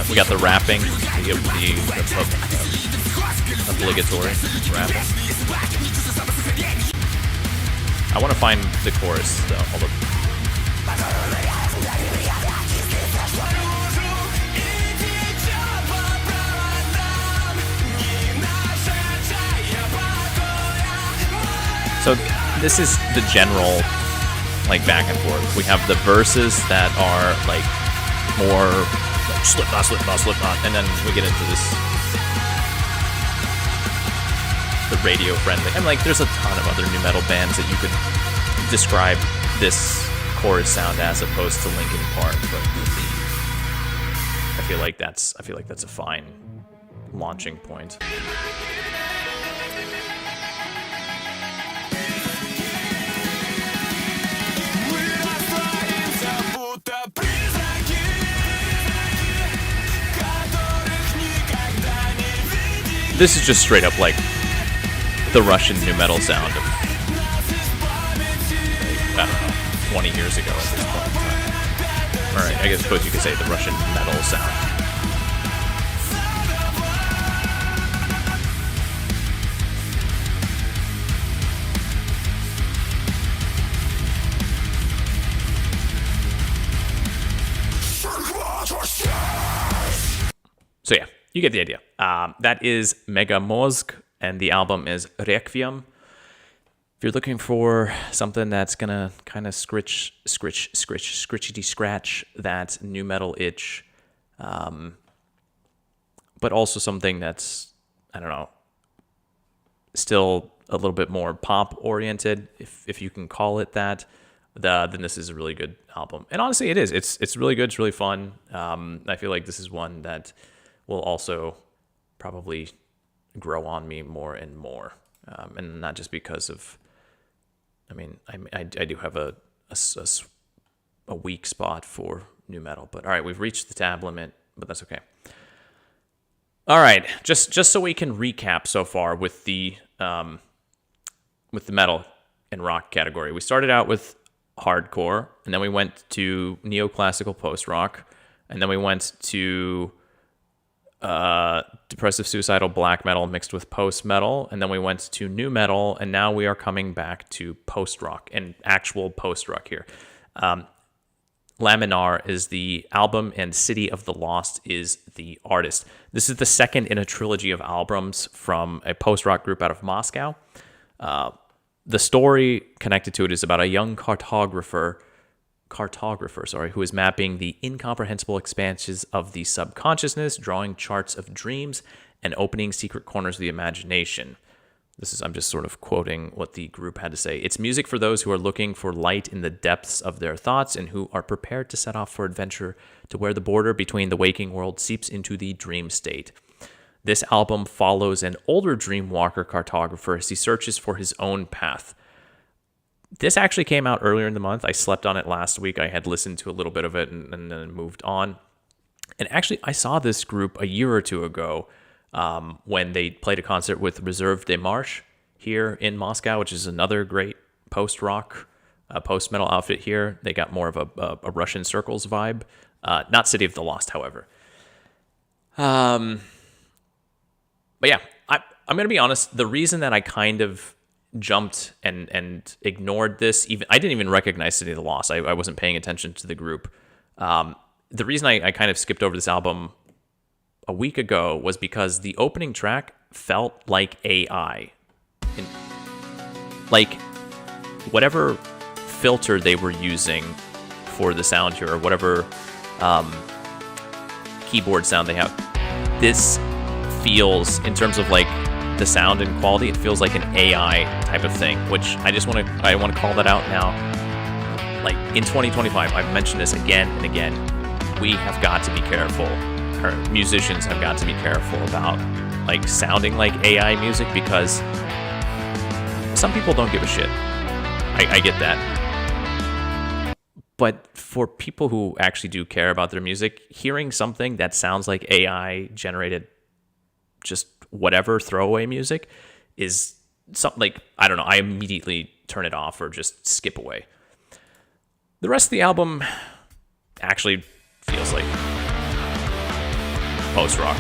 We got the rapping, the obligatory rapping. I want to find the chorus though. Hold up. So this is the general like back and forth. We have the verses that are like more like Slipknot, and then we get into this the radio friendly. And like there's a ton of other new metal bands that you could describe this chorus sound as opposed to Linkin Park, but I feel like that's a fine launching point. This is just straight up like the Russian new metal sound of, I don't know, 20 years ago at this point in time. Alright, I suppose you could say the Russian metal sound. So yeah, you get the idea. That is Megamozg, and the album is Rekviem. If you're looking for something that's gonna kind of scratch that new metal itch, but also something that's, I don't know, still a little bit more pop oriented, if you can call it that, then this is a really good album. And honestly, it is. It's really good. It's really fun. I feel like this is one that will also probably grow on me more and more, and not just because of. I mean, I do have a weak spot for new metal, but all right, we've reached the tab limit, but that's okay. All right, just so we can recap so far with the metal and rock category. We started out with hardcore, and then we went to neoclassical post-rock, and then we went to depressive suicidal black metal mixed with post-metal, and then we went to new metal, and now we are coming back to post-rock, and actual post-rock here. Laminar is the album, and City of the Lost is the artist. This is the second in a trilogy of albums from a post-rock group out of Moscow. The story connected to it is about a young cartographer, who is mapping the incomprehensible expanses of the subconsciousness, drawing charts of dreams, and opening secret corners of the imagination. I'm just sort of quoting what the group had to say. It's music for those who are looking for light in the depths of their thoughts and who are prepared to set off for adventure to where the border between the waking world seeps into the dream state. This album follows an older dreamwalker cartographer as he searches for his own path. This actually came out earlier in the month. I slept on it last week. I had listened to a little bit of it and then moved on. And actually, I saw this group a year or two ago when they played a concert with Reserve de Marche here in Moscow, which is another great post-rock, post-metal outfit here. They got more of a Russian Circles vibe. Not City of the Lost, however. But yeah, I'm going to be honest. The reason that I kind of jumped and ignored this, I didn't even recognize City of the Lost. I wasn't paying attention to the group. The reason I kind of skipped over this album a week ago was because the opening track felt like AI. Like whatever filter they were using for the sound here, or whatever keyboard sound they have, this feels, in terms of like the sound and quality, it feels like an AI type of thing, which I want to call that out now. Like in 2025, I've mentioned this again and again, we have got to be careful. Our musicians have got to be careful about like sounding like AI music, because some people don't give a shit. I get that. But for people who actually do care about their music, hearing something that sounds like AI generated just whatever throwaway music is something like, I don't know, I immediately turn it off or just skip away. The rest of the album actually feels like post-rock.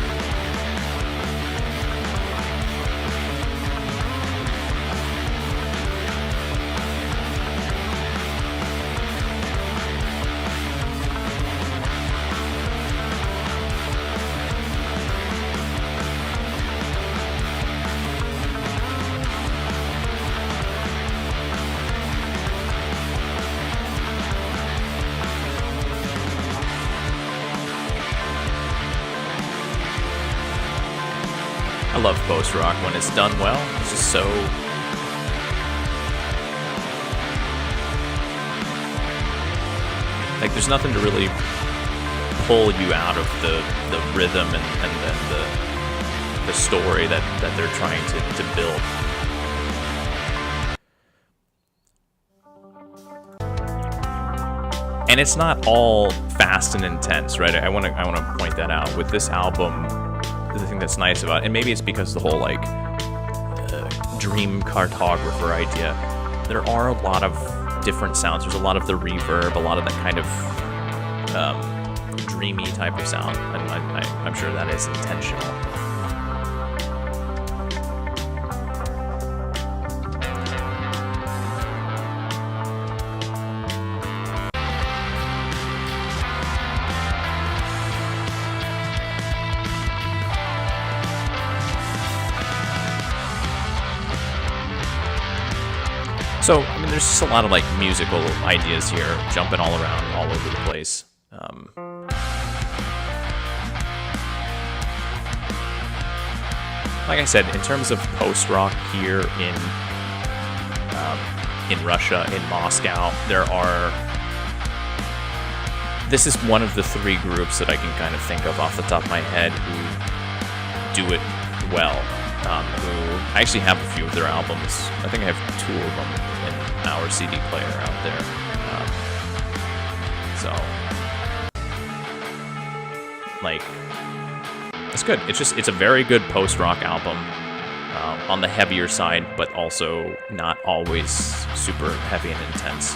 I love post-rock when it's done well. It's just so... like, there's nothing to really pull you out of the rhythm and the story that they're trying to build. And it's not all fast and intense, right? I want to point that out. With this album, the thing that's nice about it, and maybe it's because the whole like dream cartographer idea, there are a lot of different sounds. There's a lot of the reverb, a lot of that kind of dreamy type of sound, and I'm sure that is intentional. So, I mean, there's just a lot of, like, musical ideas here, jumping all around, all over the place. like I said, in terms of post-rock here in Russia, in Moscow, this is one of the three groups that I can kind of think of off the top of my head who do it well. Who I actually have a few of their albums. I think I have 2 of them in our CD player out there. It's good. It's a very good post-rock album. On the heavier side, but also not always super heavy and intense.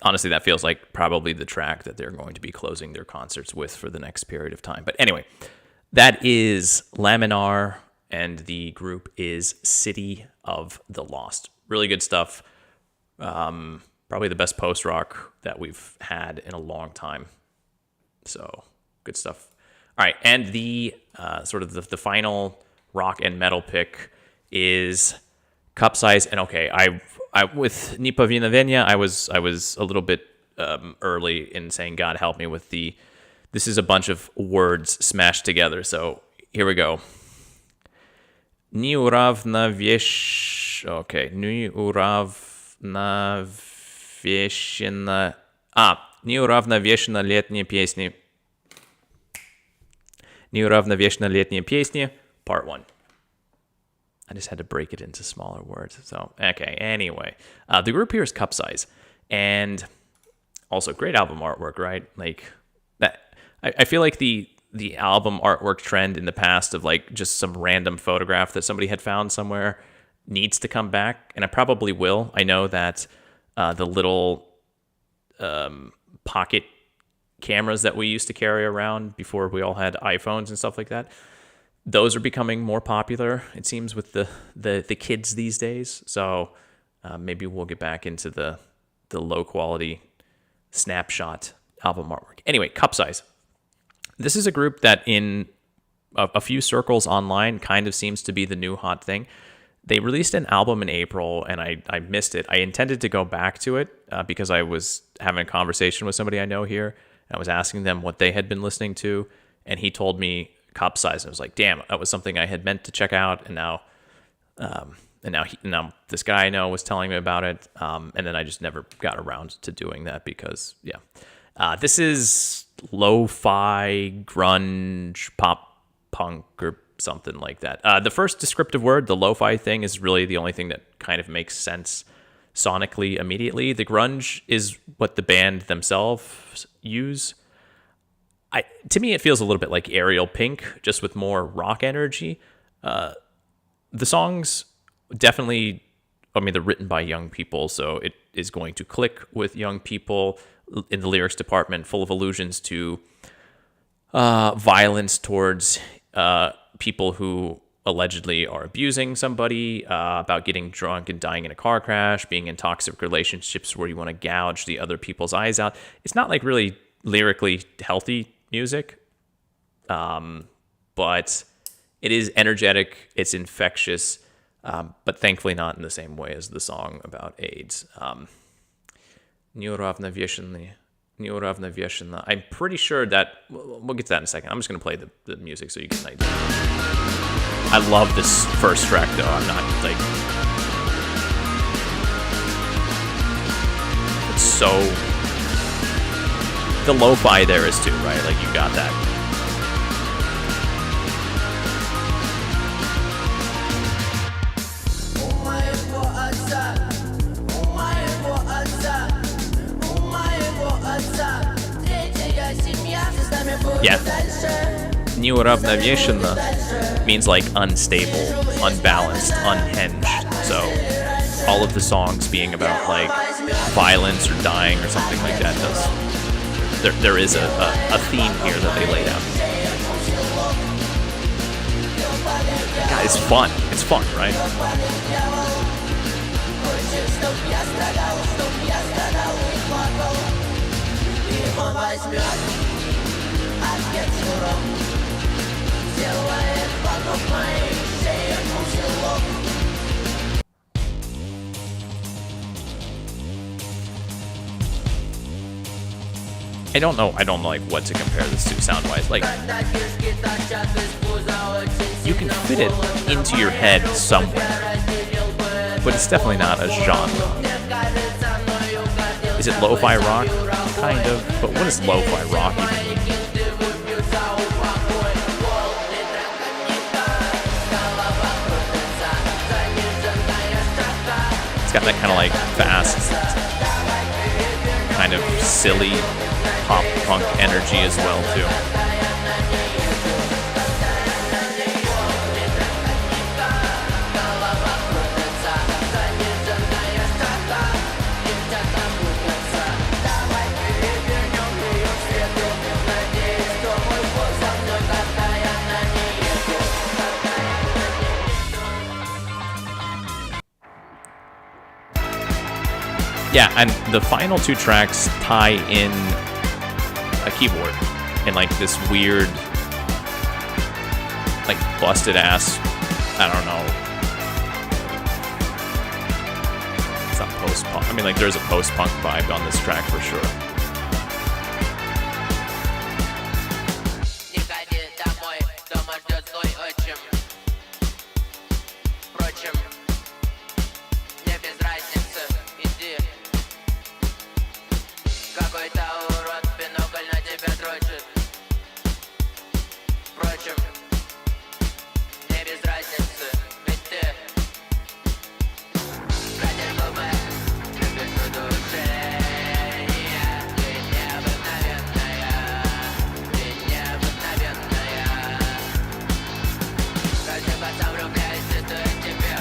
Honestly, that feels like probably the track that they're going to be closing their concerts with for the next period of time. But anyway, that is Laminar, and the group is City of the Lost. Really good stuff. Probably the best post-rock that we've had in a long time. So, good stuff. All right, and the sort of the final rock and metal pick is CUPSIZE. And okay, I with Neповиновение, I was a little bit early in saying God help me with this is a bunch of words smashed together. So here we go. Неуравновешеннолетниепесни, part 1. I just had to break it into smaller words. So, okay, anyway. The group here is CUPSIZE. And also, great album artwork, right? Like, that. I feel like the album artwork trend in the past of, like, just some random photograph that somebody had found somewhere needs to come back. And I probably will. I know that the little pocket cameras that we used to carry around before we all had iPhones and stuff like that, those are becoming more popular, it seems, with the kids these days. So maybe we'll get back into the low quality snapshot album artwork. Anyway, CUPSIZE. This is a group that in a few circles online kind of seems to be the new hot thing. They released an album in April, and I missed it. I intended to go back to it because I was having a conversation with somebody I know here. And I was asking them what they had been listening to, and he told me CUPSIZE. And I was like, damn, that was something I had meant to check out, and now this guy I know was telling me about it, and then I just never got around to doing that because, yeah. This is lo-fi, grunge, pop punk, or something like that. The first descriptive word, the lo-fi thing, is really the only thing that kind of makes sense sonically immediately. The grunge is what the band themselves use. To me, it feels a little bit like Ariel Pink, just with more rock energy. The songs definitely, they're written by young people, so it is going to click with young people. In the lyrics department, full of allusions to violence towards people who allegedly are abusing somebody, about getting drunk and dying in a car crash, being in toxic relationships where you want to gouge the other people's eyes out. It's not like really lyrically healthy music, but it is energetic, it's infectious, but thankfully not in the same way as the song about AIDS. Неуравновешенно. I'm pretty sure that we'll get to that in a second. I'm just going to play the music so you get an idea. I love this first track though. I'm not like, it's so, the lo-fi there is too, right? Like, you got that. Yeah. Неуравновешенно means like unstable, unbalanced, unhinged. So all of the songs being about like violence or dying or something like that there is a theme here that they laid out. God, it's fun. It's fun, right? Он возьмет ответ шнуром, делает вокруг моих шеек узелок. I don't know like what to compare this to sound-wise. Like, you can fit it into your head somewhere, but it's definitely not a genre. Is it lo-fi rock? Kind of, but what does lo-fi rock even mean? It's got that kind of like fast, kind of silly pop punk energy as well too. Yeah, and the final two tracks tie in a keyboard in like this weird, like busted ass, I don't know. It's not post-punk. I mean, like there's a post-punk vibe on this track for sure.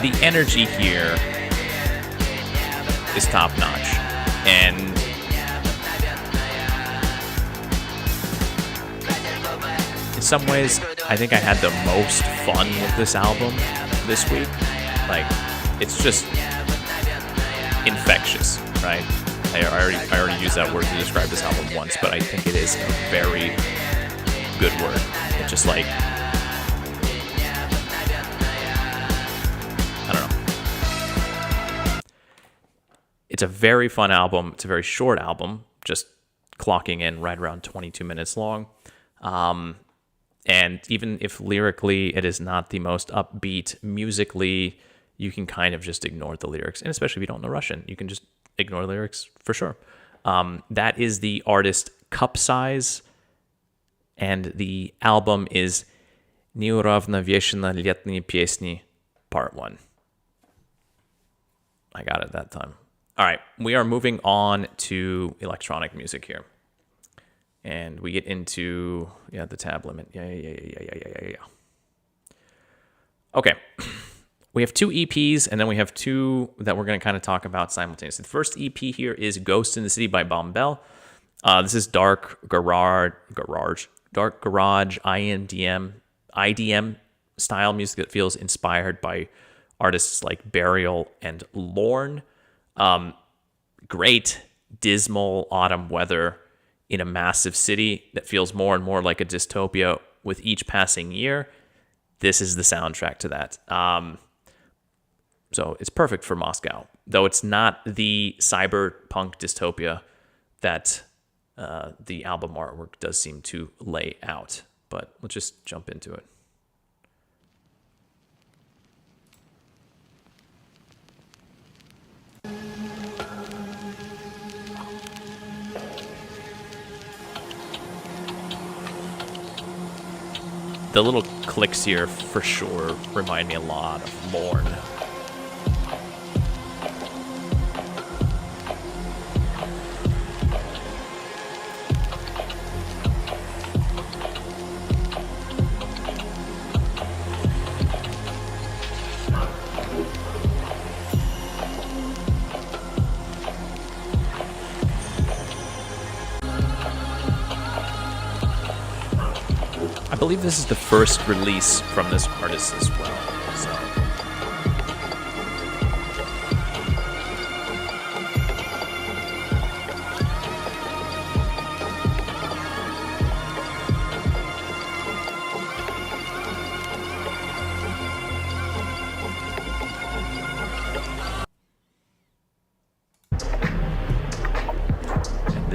The energy here is top notch, and in some ways, I think I had the most fun with this album this week. Like, it's just infectious, right? I already used that word to describe this album once, but I think it is a very good word. It's just like, I don't know. It's a very fun album. It's a very short album, just clocking in right around 22 minutes long. And even if lyrically it is not the most upbeat, musically, you can kind of just ignore the lyrics. And especially if you don't know Russian, you can just ignore lyrics for sure. That is the artist CUPSIZE, and the album is неуравновешеннолетниепесни Part 1. I got it that time. All right, we are moving on to electronic music here. And we get into, the tab limit. Yeah. Okay. We have two EPs, and then we have two that we're going to kind of talk about simultaneously. The first EP here is Ghost in the City by Bombel. This is dark garage, IDM style music that feels inspired by artists like Burial and Lorne. Great, dismal autumn weather in a massive city that feels more and more like a dystopia with each passing year. This is the soundtrack to that. So it's perfect for Moscow, though it's not the cyberpunk dystopia that the album artwork does seem to lay out. But let's just jump into it. The little clicks here for sure remind me a lot of Lorne. I believe this is the first release from this artist as well. So.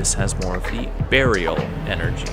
this has more of the burial energy.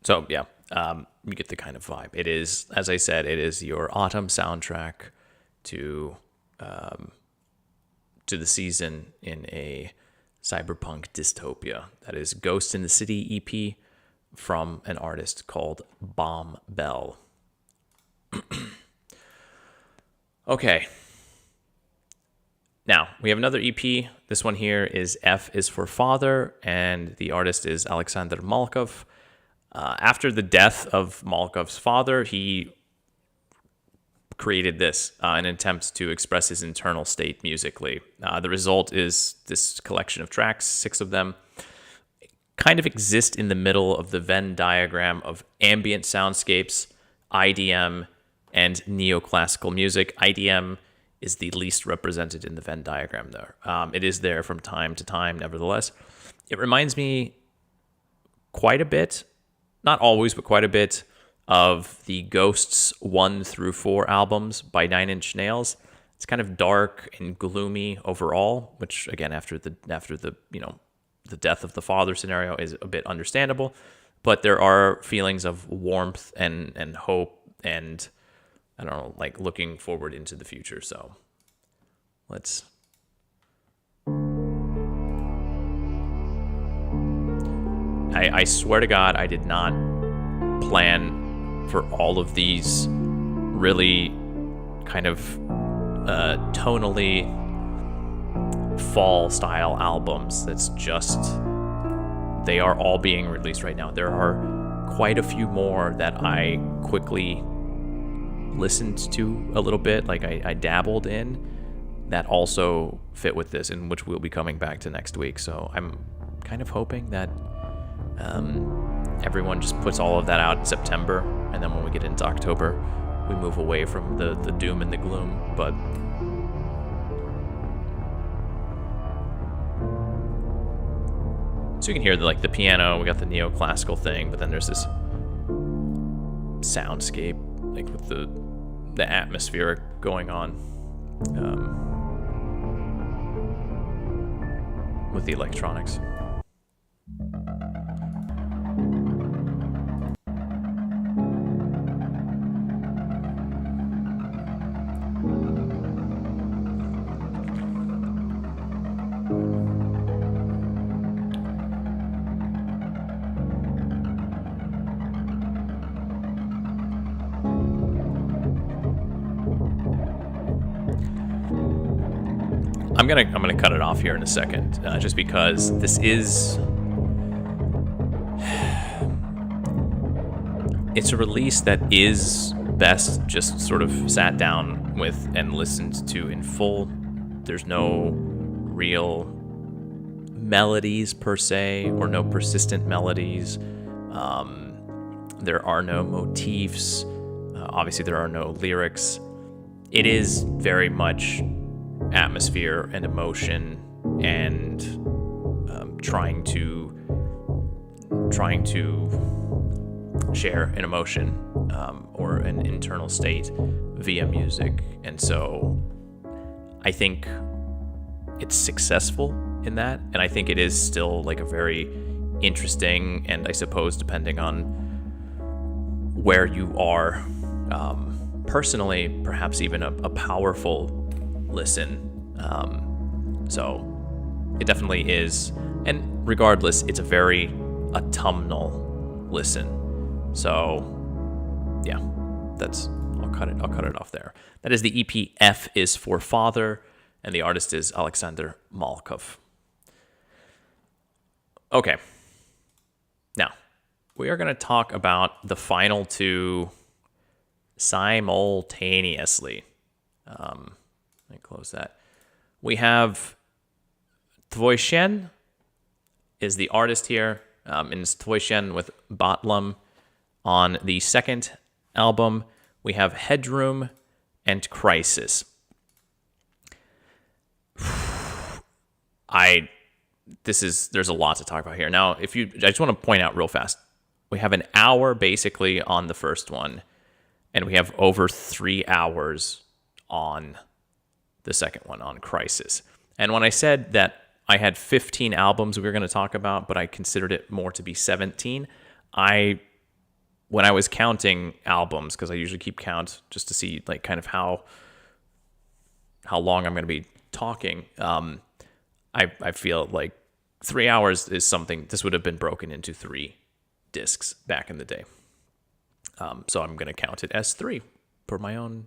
So yeah, you get the kind of vibe. It is, as I said, it is your autumn soundtrack to the season in a cyberpunk dystopia. That is Ghost in the City EP from an artist called Bombel. Okay. Now, we have another EP. This one here is F is for Father, and the artist is Alexander Malkov. After the death of Malkov's father, he created this in an attempt to express his internal state musically. The result is this collection of tracks, 6 of them, kind of exist in the middle of the Venn diagram of ambient soundscapes, IDM, and neoclassical music. IDM is the least represented in the Venn diagram there. It is there from time to time, nevertheless. It reminds me quite a bit, not always, but quite a bit, of the Ghosts 1 through 4 albums by 9 Inch Nails. It's kind of dark and gloomy overall, which again, after the the death of the father scenario is a bit understandable, but there are feelings of warmth and hope and, I don't know, like looking forward into the future. So let's I swear to God, I did not plan for all of these really kind of tonally fall style albums. That's just, they are all being released right now. There are quite a few more that I quickly listened to a little bit, like I dabbled in, that also fit with this, and which we'll be coming back to next week. So I'm kind of hoping that everyone just puts all of that out in September, and then when we get into October, we move away from the doom and the gloom. But so you can hear the piano, we got the neoclassical thing, but then there's this soundscape, like with the atmospheric going on with the electronics. I'm gonna cut it off here in a second, just because this is, it's a release that is best just sort of sat down with and listened to in full. There's no real melodies per se, or no persistent melodies. There are no motifs. Obviously, there are no lyrics. It is very much atmosphere and emotion, and trying to share an emotion or an internal state via music. And so I think it's successful in that, and I think it is still like a very interesting, and I suppose depending on where you are personally, perhaps even a powerful listen. So it definitely is, and regardless, it's a very autumnal listen. So, yeah, I'll cut it off there. That is the EP. F is for Father, and the artist is Alexander Malkov. Okay. Now, we are going to talk about the final two simultaneously. Let me close that. We have Tvojshen is the artist here, and it's Tvojshen with Batlam on the second album. We have Headroom and Crisis. There's a lot to talk about here. Now, I just want to point out real fast, we have an hour basically on the first one, and we have over 3 hours on the second one, on Crisis. And when I said that I had 15 albums we were going to talk about, but I considered it more to be 17, when I was counting albums, because I usually keep count just to see like kind of how long I'm going to be talking, I feel like 3 hours is something, this would have been broken into 3 discs back in the day. So I'm going to count it as 3 for my own,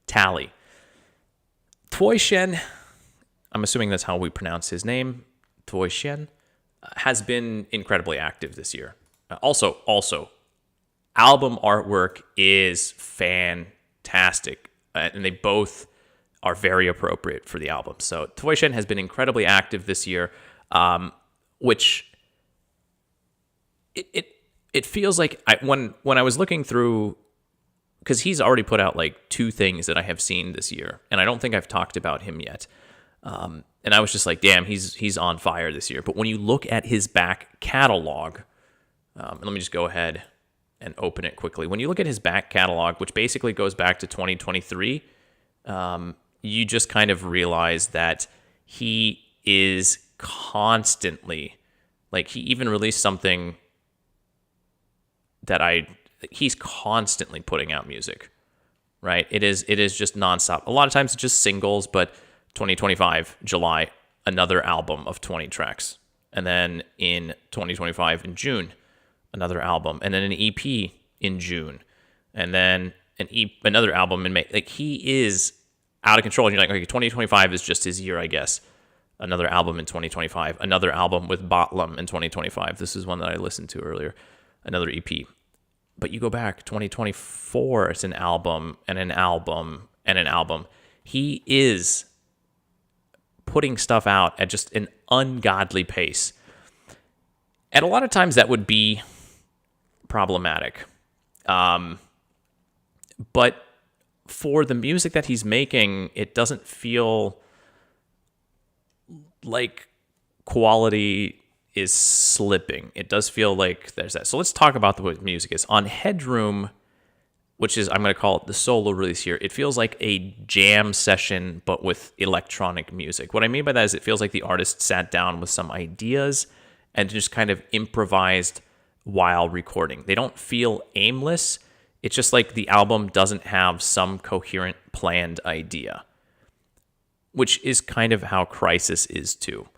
tally. Tvojshen, I'm assuming that's how we pronounce his name, Tvojshen, has been incredibly active this year. Also, album artwork is fantastic, and they both are very appropriate for the album. So Tvojshen has been incredibly active this year, which it feels like when I was looking through, because he's already put out like 2 things that I have seen this year, and I don't think I've talked about him yet. And I was just like, damn, he's on fire this year. But when you look at his back catalog, and let me just go ahead and open it quickly. When you look at his back catalog, which basically goes back to 2023, you just kind of realize that he is constantly, like, he even released something that he's constantly putting out music, right? It is just nonstop. A lot of times it's just singles, but 2025, July, another album of 20 tracks. And then in 2025, in June, another album. And then an EP in June. And then another album in May. Like, he is out of control. And you're like, okay, 2025 is just his year, I guess. Another album in 2025. Another album with Batlam in 2025. This is one that I listened to earlier. Another EP. But you go back, 2024, it's an album and an album and an album. He is putting stuff out at just an ungodly pace. And a lot of times that would be problematic. But for the music that he's making, it doesn't feel like quality is slipping. It does feel like there's that. So let's talk about what music is. On Headroom, which is, I'm going to call it the solo release here, it feels like a jam session, but with electronic music. What I mean by that is it feels like the artist sat down with some ideas and just kind of improvised while recording. They don't feel aimless. It's just like the album doesn't have some coherent planned idea, which is kind of how Crisis is too.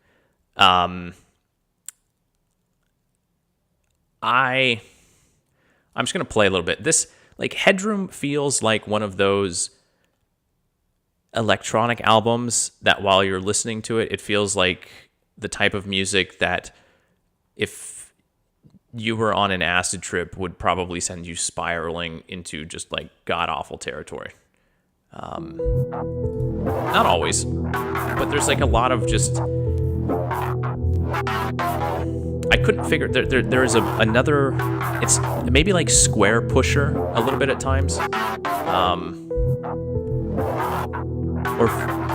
I'm just going to play a little bit. This, like, Headroom feels like one of those electronic albums that while you're listening to it, it feels like the type of music that if you were on an acid trip would probably send you spiraling into just like god-awful territory. Not always, but there's like a lot of just... I couldn't figure... There is another... It's maybe like Square Pusher a little bit at times.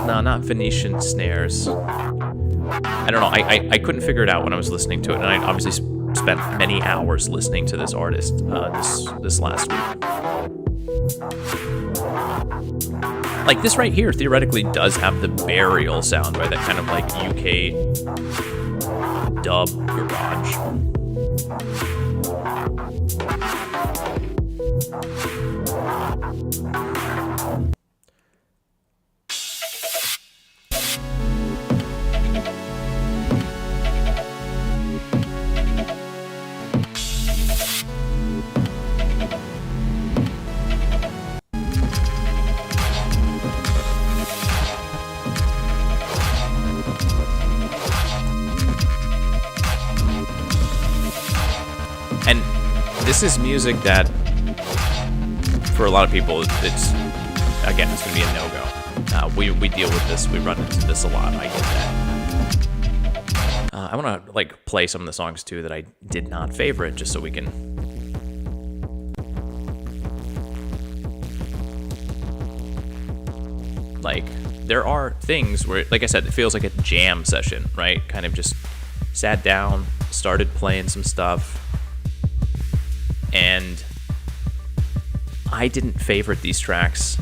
No, not Venetian Snares. I don't know. I couldn't figure it out when I was listening to it, and I obviously spent many hours listening to this artist this last week. Like, this right here theoretically does have the Burial sound, right? That kind of like UK dub garage. this is music that, for a lot of people, it's going to be a no-go. We deal with this. We run into this a lot. I get that. I want to like play some of the songs too that I did not favorite, just so we can. Like, there are things where, like I said, it feels like a jam session, right? Kind of just sat down, started playing some stuff, and I didn't favorite these tracks.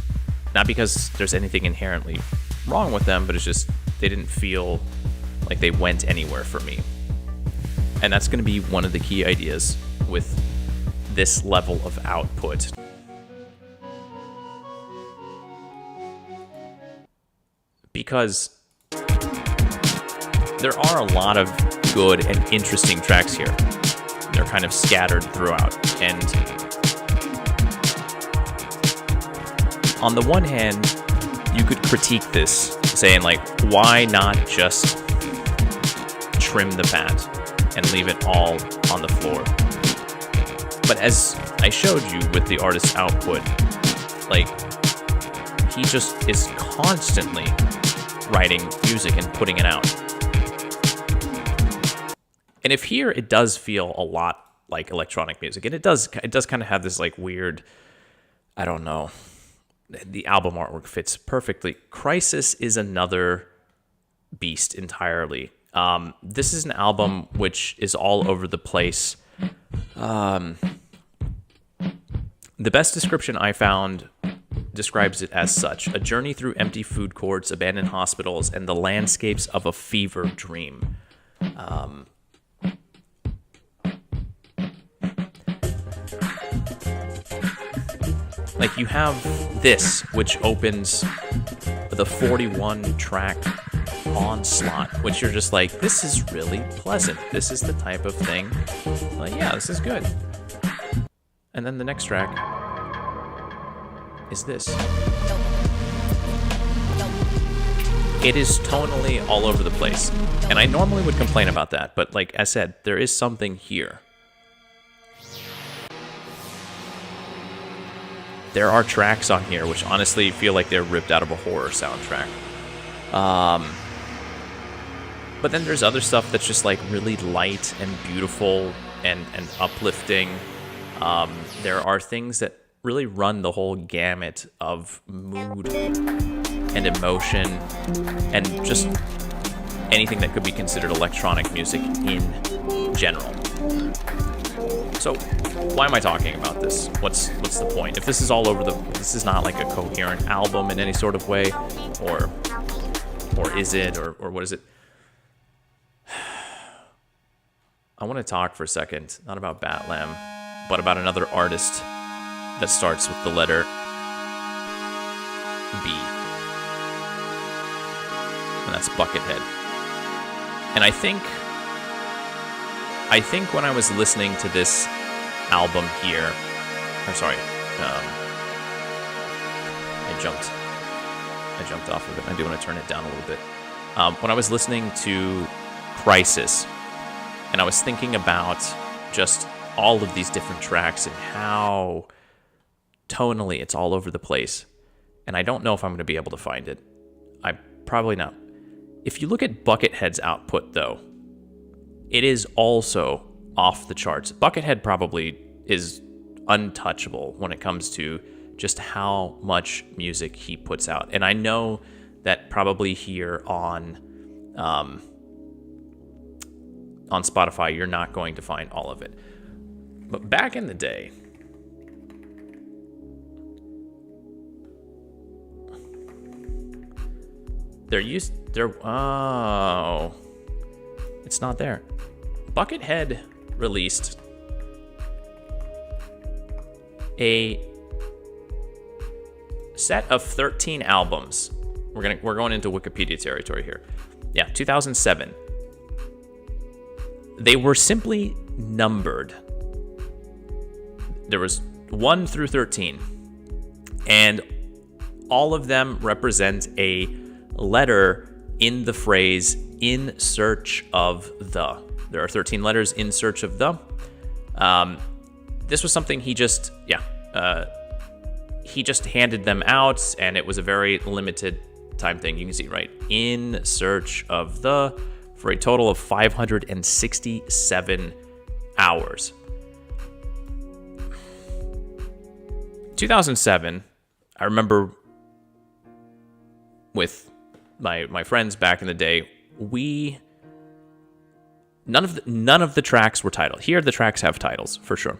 Not because there's anything inherently wrong with them, but it's just they didn't feel like they went anywhere for me. And that's going to be one of the key ideas with this level of output. Because there are a lot of good and interesting tracks here. They're kind of scattered throughout. And on the one hand, you could critique this, saying like, why not just trim the pad and leave it all on the floor? But as I showed you with the artist's output, like, he just is constantly writing music and putting it out. And if here it does feel a lot like electronic music, and it does kind of have this like weird, I don't know, the album artwork fits perfectly. Crisis is another beast entirely. This is an album which is all over the place. The best description I found describes it as such: a journey through empty food courts, abandoned hospitals, and the landscapes of a fever dream. Like, you have this, which opens the 41-track onslaught, which you're just like, this is really pleasant. This is the type of thing, like, yeah, this is good. And then the next track is this. It is tonally all over the place. And I normally would complain about that, but like I said, there is something here. There are tracks on here which honestly feel like they're ripped out of a horror soundtrack. But then there's other stuff that's just like really light and beautiful and uplifting. There are things that really run the whole gamut of mood and emotion and just anything that could be considered electronic music in general. So why am I talking about this? What's the point? If this is all over this is not like a coherent album in any sort of way, or is it, or what is it? I want to talk for a second, not about Batlam, but about another artist that starts with the letter B. And that's Buckethead. And I think when I was listening to this album here, I'm sorry, I jumped off of it. I do want to turn it down a little bit. When I was listening to Crisis, and I was thinking about just all of these different tracks and how tonally it's all over the place, and I don't know if I'm going to be able to find it. I probably not. If you look at Buckethead's output, though, it is also off the charts. Buckethead probably is untouchable when it comes to just how much music he puts out. And I know that probably here on Spotify, you're not going to find all of it. But back in the day, oh, it's not there. Buckethead released a set of 13 albums. We're going into Wikipedia territory here. Yeah, 2007. They were simply numbered. There was 1 through 13, and all of them represent a letter in the phrase "in search of the." There are 13 letters in search of the. this was something he just handed them out, and it was a very limited time thing. You can see, right? In search of the, for a total of 567 hours. 2007, I remember with my friends back in the day, none of the tracks were titled. Here, the tracks have titles for sure,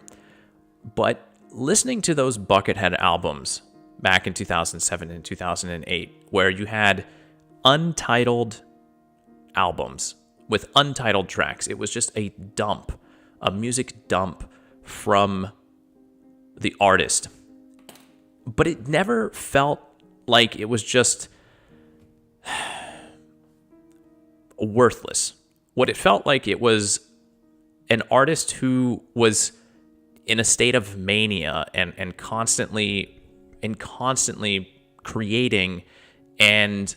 but listening to those Buckethead albums back in 2007 and 2008, where you had untitled albums with untitled tracks, it was just a dump, a music dump from the artist. But it never felt like it was just worthless. What it felt like, it was an artist who was in a state of mania and constantly creating. And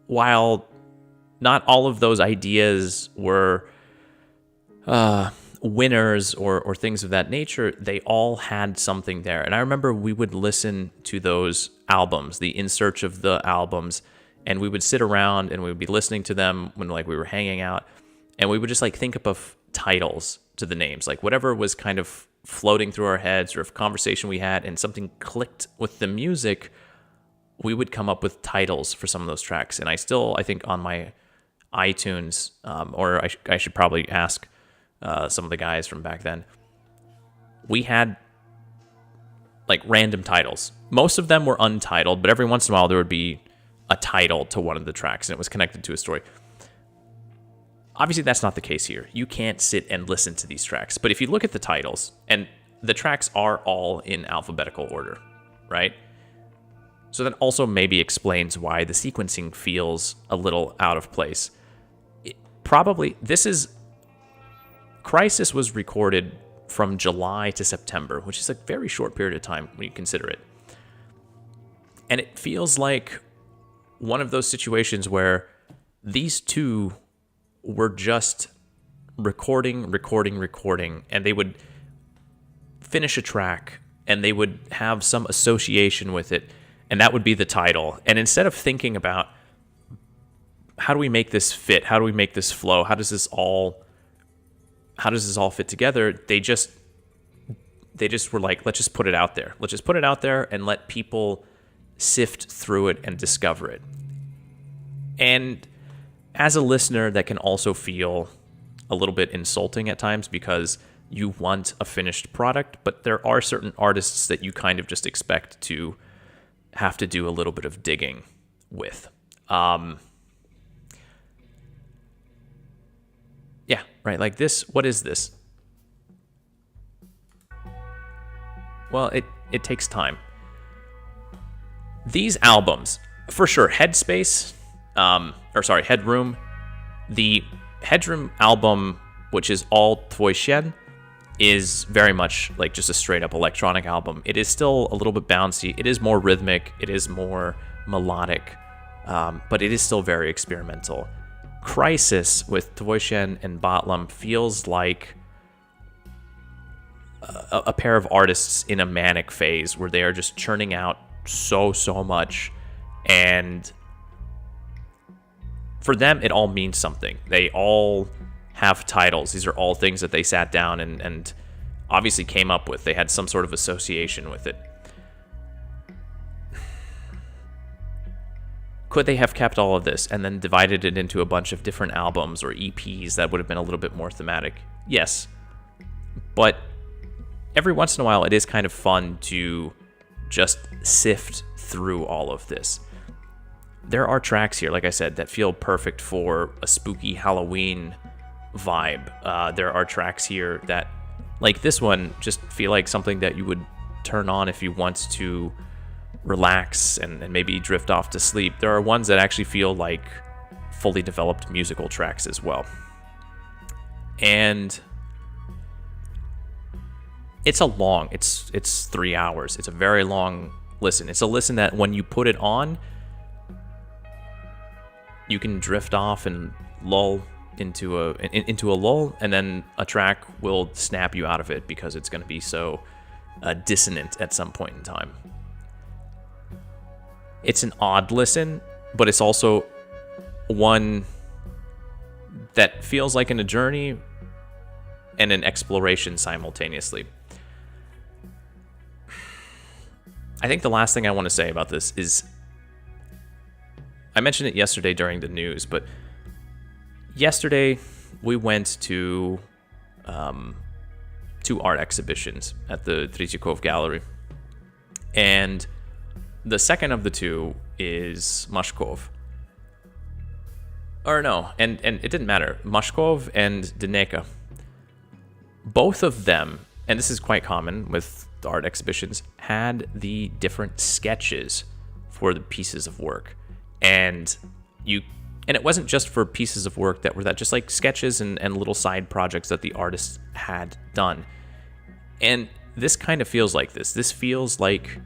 while not all of those ideas were winners or things of that nature, they all had something there. And I remember we would listen to those albums, the In Search of the albums, and we would sit around and we would be listening to them when like we were hanging out, and we would just like think up of titles to the names, like whatever was kind of floating through our heads, or if conversation we had and something clicked with the music, we would come up with titles for some of those tracks. And I think on my iTunes, or I should probably ask some of the guys from back then, we had like random titles. Most of them were untitled, but every once in a while there would be a title to one of the tracks and it was connected to a story. Obviously, that's not the case here. You can't sit and listen to these tracks. But if you look at the titles, and the tracks are all in alphabetical order, right? So that also maybe explains why the sequencing feels a little out of place. Crisis was recorded from July to September, which is a very short period of time when you consider it. And it feels like one of those situations where these two were just recording, and they would finish a track and they would have some association with it, and that would be the title. And instead of thinking about how do we make this fit, how do we make this flow, how does this all fit together, they just were like, let's just put it out there. Let's just put it out there and let people sift through it and discover it. And as a listener, that can also feel a little bit insulting at times, because you want a finished product, but there are certain artists that you kind of just expect to have to do a little bit of digging with. Yeah, right, like this, what is this? Well, it takes time. These albums, for sure, Headroom. The Headroom album, which is all twойщен, is very much like just a straight up electronic album. It is still a little bit bouncy. It is more rhythmic. It is more melodic, but it is still very experimental. Crisis with tvойщен and Batlam feels like a pair of artists in a manic phase where they are just churning out so much, and for them it all means something. They all have titles. These are all things that they sat down and obviously came up with. They had some sort of association with it. Could they have kept all of this and then divided it into a bunch of different albums or EPs that would have been a little bit more thematic? Yes. But every once in a while, it is kind of fun to just sift through all of this. There are tracks here, like I said, that feel perfect for a spooky Halloween vibe. There are tracks here that, like this one, just feel like something that you would turn on if you want to relax and maybe drift off to sleep. There are ones that actually feel like fully developed musical tracks as well. And it's 3 hours. It's a very long listen. It's a listen that when you put it on, you can drift off and lull into a lull, and then a track will snap you out of it because it's going to be so dissonant at some point in time. It's an odd listen, but it's also one that feels like a journey and an exploration simultaneously. I think the last thing I want to say about this is, I mentioned it yesterday during the news, but yesterday we went to two art exhibitions at the Tretьяков Gallery, and the second of the two is Mashkov. Or no, and it didn't matter. Mashkov and Deneka. Both of them, and this is quite common with the art exhibitions, had the different sketches for the pieces of work. And it wasn't just for pieces of work that were just like sketches and little side projects that the artists had done. And this kind of feels like this. This feels like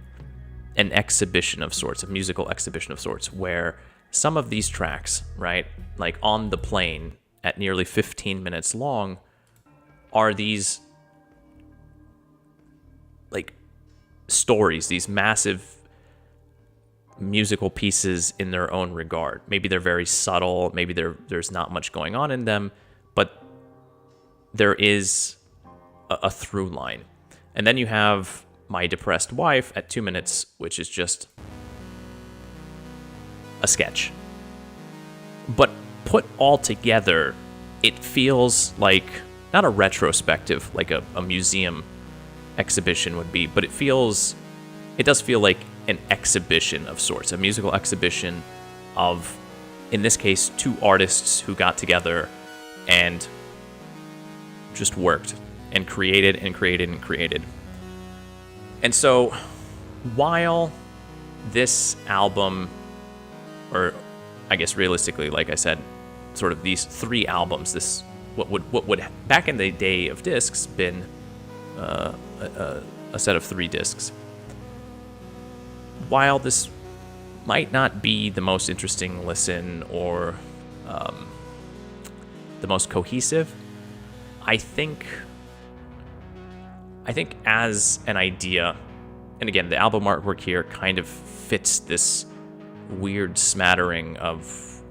an exhibition of sorts, a musical exhibition of sorts, where some of these tracks, right, like On the Plane at nearly 15 minutes long, are these like stories, these massive musical pieces in their own regard. Maybe they're very subtle, maybe there's not much going on in them, but there is a through line. And then you have My Depressed Wife at 2 minutes, which is just a sketch. But put all together, it feels like not a retrospective like a museum exhibition would be, but it does feel like an exhibition of sorts, a musical exhibition of, in this case, two artists who got together and just worked and created and created and created. And so while this album, or I guess realistically, like I said, sort of these three albums, this what would back in the day of discs been a set of 3 discs. While this might not be the most interesting listen or the most cohesive, I think as an idea, and again, the album artwork here kind of fits this weird smattering of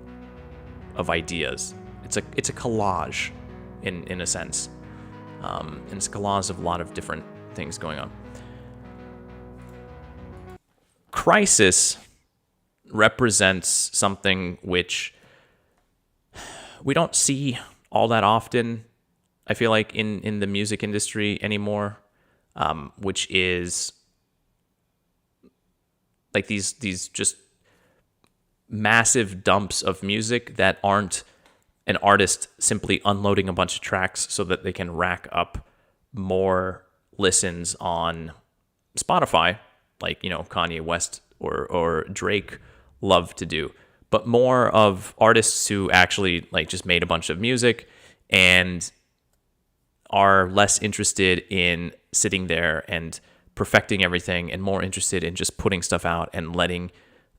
ideas. It's a collage in a sense, and it's a collage of a lot of different things going on. Crisis represents something which we don't see all that often, I feel like, in the music industry anymore, which is like these just massive dumps of music that aren't an artist simply unloading a bunch of tracks so that they can rack up more listens on Spotify, like, Kanye West or Drake love to do, but more of artists who actually like just made a bunch of music and are less interested in sitting there and perfecting everything and more interested in just putting stuff out and letting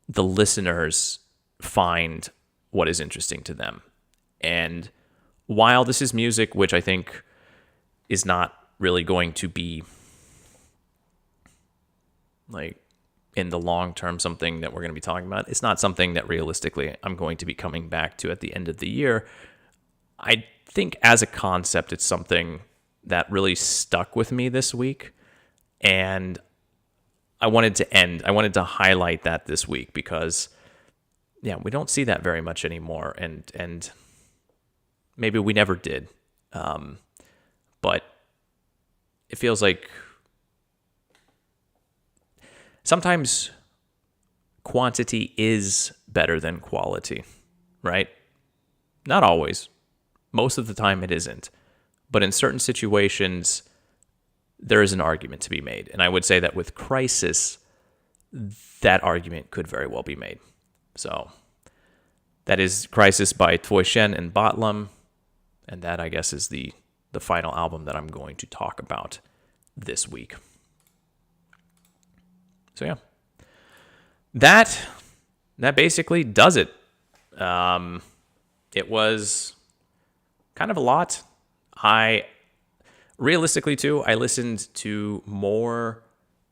the listeners find what is interesting to them. And while this is music, which I think is not really going to be like in the long term something that we're going to be talking about, it's not something that realistically I'm going to be coming back to at the end of the year. I think as a concept, it's something that really stuck with me this week, and I wanted to highlight that this week because we don't see that very much anymore, and maybe we never did, but it feels like sometimes quantity is better than quality, right? Not always. Most of the time it isn't. But in certain situations, there is an argument to be made. And I would say that with Crisis, that argument could very well be made. So that is Crisis by Tvojshen and Batlam. And that, I guess, is the final album that I'm going to talk about this week. So yeah, that basically does it. It was kind of a lot. Realistically, too, I listened to more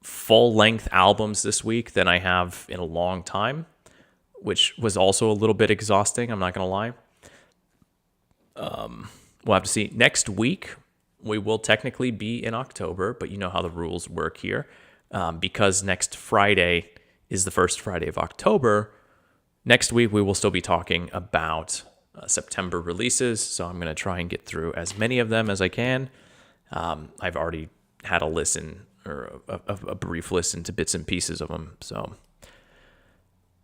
full-length albums this week than I have in a long time, which was also a little bit exhausting, I'm not going to lie. We'll have to see. Next week, we will technically be in October, but you know how the rules work here. Because next Friday is the first Friday of October, next week we will still be talking about September releases, so I'm going to try and get through as many of them as I can. I've already had a listen, or a brief listen to bits and pieces of them, so...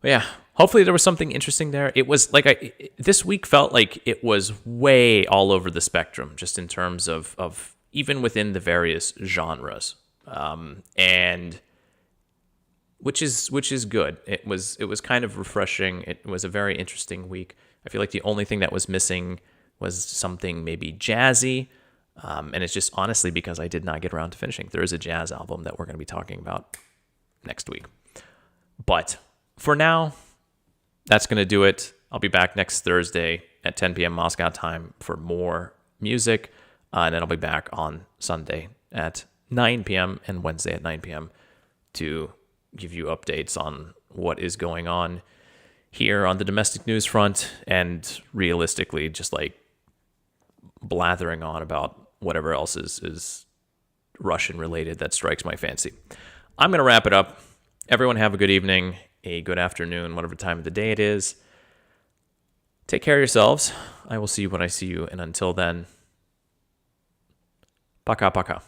But yeah, hopefully there was something interesting there. It was like this week felt like it was way all over the spectrum, just in terms of even within the various genres, and which is good. It was kind of refreshing. It was a very interesting week. I feel like the only thing that was missing was something maybe jazzy, and it's just honestly because I did not get around to finishing. There is a jazz album that we're going to be talking about next week, but. For now, that's going to do it. I'll be back next Thursday at 10 p.m. Moscow time for more music. And then I'll be back on Sunday at 9 p.m. and Wednesday at 9 p.m. to give you updates on what is going on here on the domestic news front, and realistically just like blathering on about whatever else is Russian related that strikes my fancy. I'm going to wrap it up. Everyone have a good evening, a good afternoon, whatever time of the day it is. Take care of yourselves. I will see you when I see you. And until then, пока-пока.